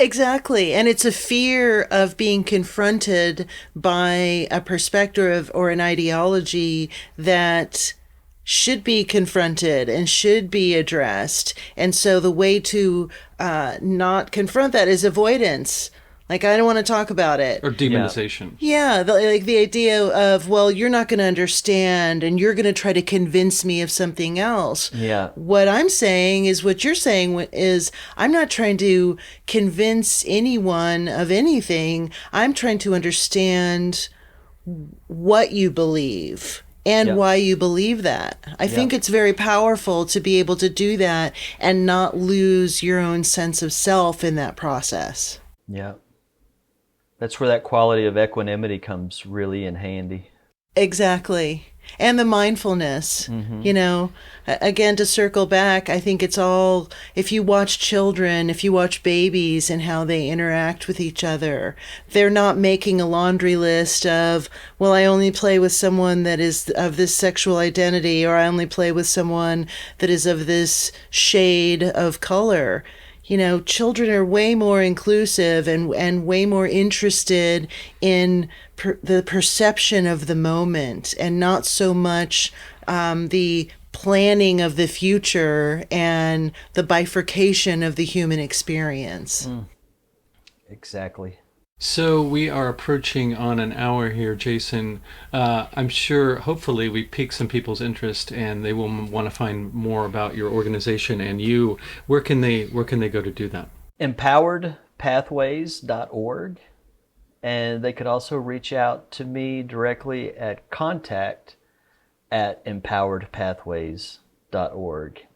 Exactly. And it's a fear of being confronted by a perspective or an ideology that should be confronted and should be addressed. And so the way to not confront that is avoidance. Like, I don't want to talk about it. Or demonization. Yeah, the idea of, well, you're not going to understand and you're going to try to convince me of something else. Yeah. What I'm saying is what you're saying is, I'm not trying to convince anyone of anything. I'm trying to understand what you believe and why you believe that. I think it's very powerful to be able to do that and not lose your own sense of self in that process. Yeah. That's where that quality of equanimity comes really in handy. Exactly. And the mindfulness, again, to circle back, I think it's all, if you watch children, if you watch babies and how they interact with each other, they're not making a laundry list of, well, I only play with someone that is of this sexual identity, or I only play with someone that is of this shade of color. Children are way more inclusive and way more interested in the perception of the moment, and not so much the planning of the future and the bifurcation of the human experience. Exactly. So we are approaching on an hour here, Jason. I'm sure, hopefully, we pique some people's interest, and they will want to find more about your organization and you. Where can they go to do that? EmpoweredPathways.org, and they could also reach out to me directly at contact@empoweredpathways.org.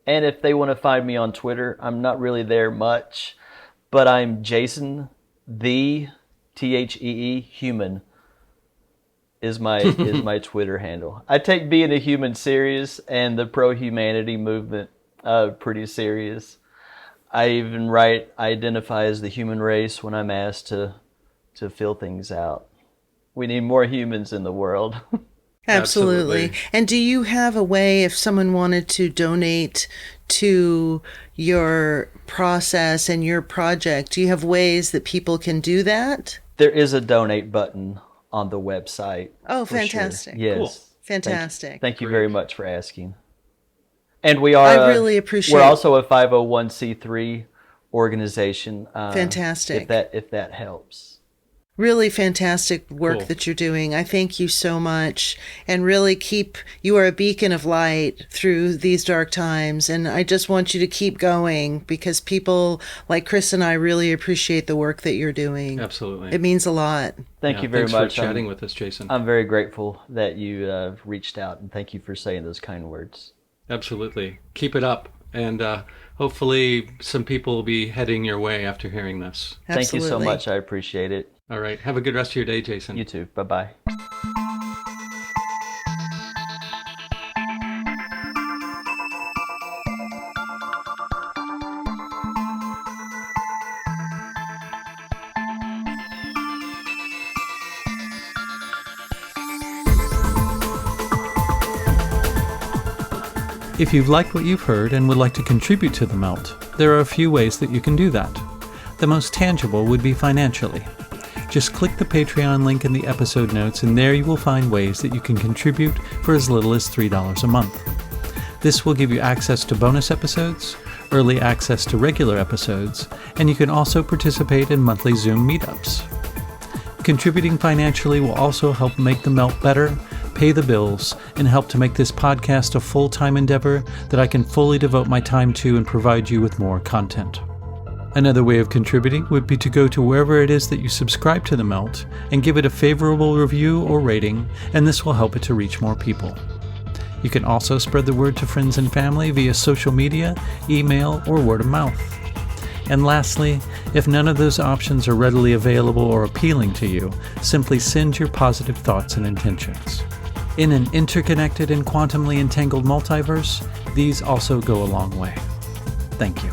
And if they want to find me on Twitter, I'm not really there much, but I'm Jason. The THEE human is my Twitter handle. I take being a human serious and the pro-humanity movement pretty serious. I even identify as the human race when I'm asked to fill things out. We need more humans in the world. Absolutely. And do you have a way, if someone wanted to donate to your process and your project, do you have ways that people can do that? There is a donate button on the website. Oh, fantastic. Sure. Yes. Cool. Fantastic. Thank you very much for asking. And we are. I really appreciate. We're also a 501c3 organization. Fantastic. If that helps. Really fantastic work that you're doing. I thank you so much, and really you are a beacon of light through these dark times. And I just want you to keep going, because people like Chris and I really appreciate the work that you're doing. Absolutely. It means a lot. Thank you very much. Thanks for chatting with us, Jason. I'm very grateful that you reached out, and thank you for saying those kind words. Absolutely. Keep it up. And hopefully some people will be heading your way after hearing this. Absolutely. Thank you so much. I appreciate it. All right. Have a good rest of your day, Jason. You too. Bye-bye. If you've liked what you've heard and would like to contribute to The Melt, there are a few ways that you can do that. The most tangible would be financially. Just click the Patreon link in the episode notes, and there you will find ways that you can contribute for as little as $3 a month. This will give you access to bonus episodes, early access to regular episodes, and you can also participate in monthly Zoom meetups. Contributing financially will also help make The Melt better, pay the bills, and help to make this podcast a full-time endeavor that I can fully devote my time to and provide you with more content. Another way of contributing would be to go to wherever it is that you subscribe to The Melt and give it a favorable review or rating, and this will help it to reach more people. You can also spread the word to friends and family via social media, email, or word of mouth. And lastly, if none of those options are readily available or appealing to you, simply send your positive thoughts and intentions. In an interconnected and quantumly entangled multiverse, these also go a long way. Thank you.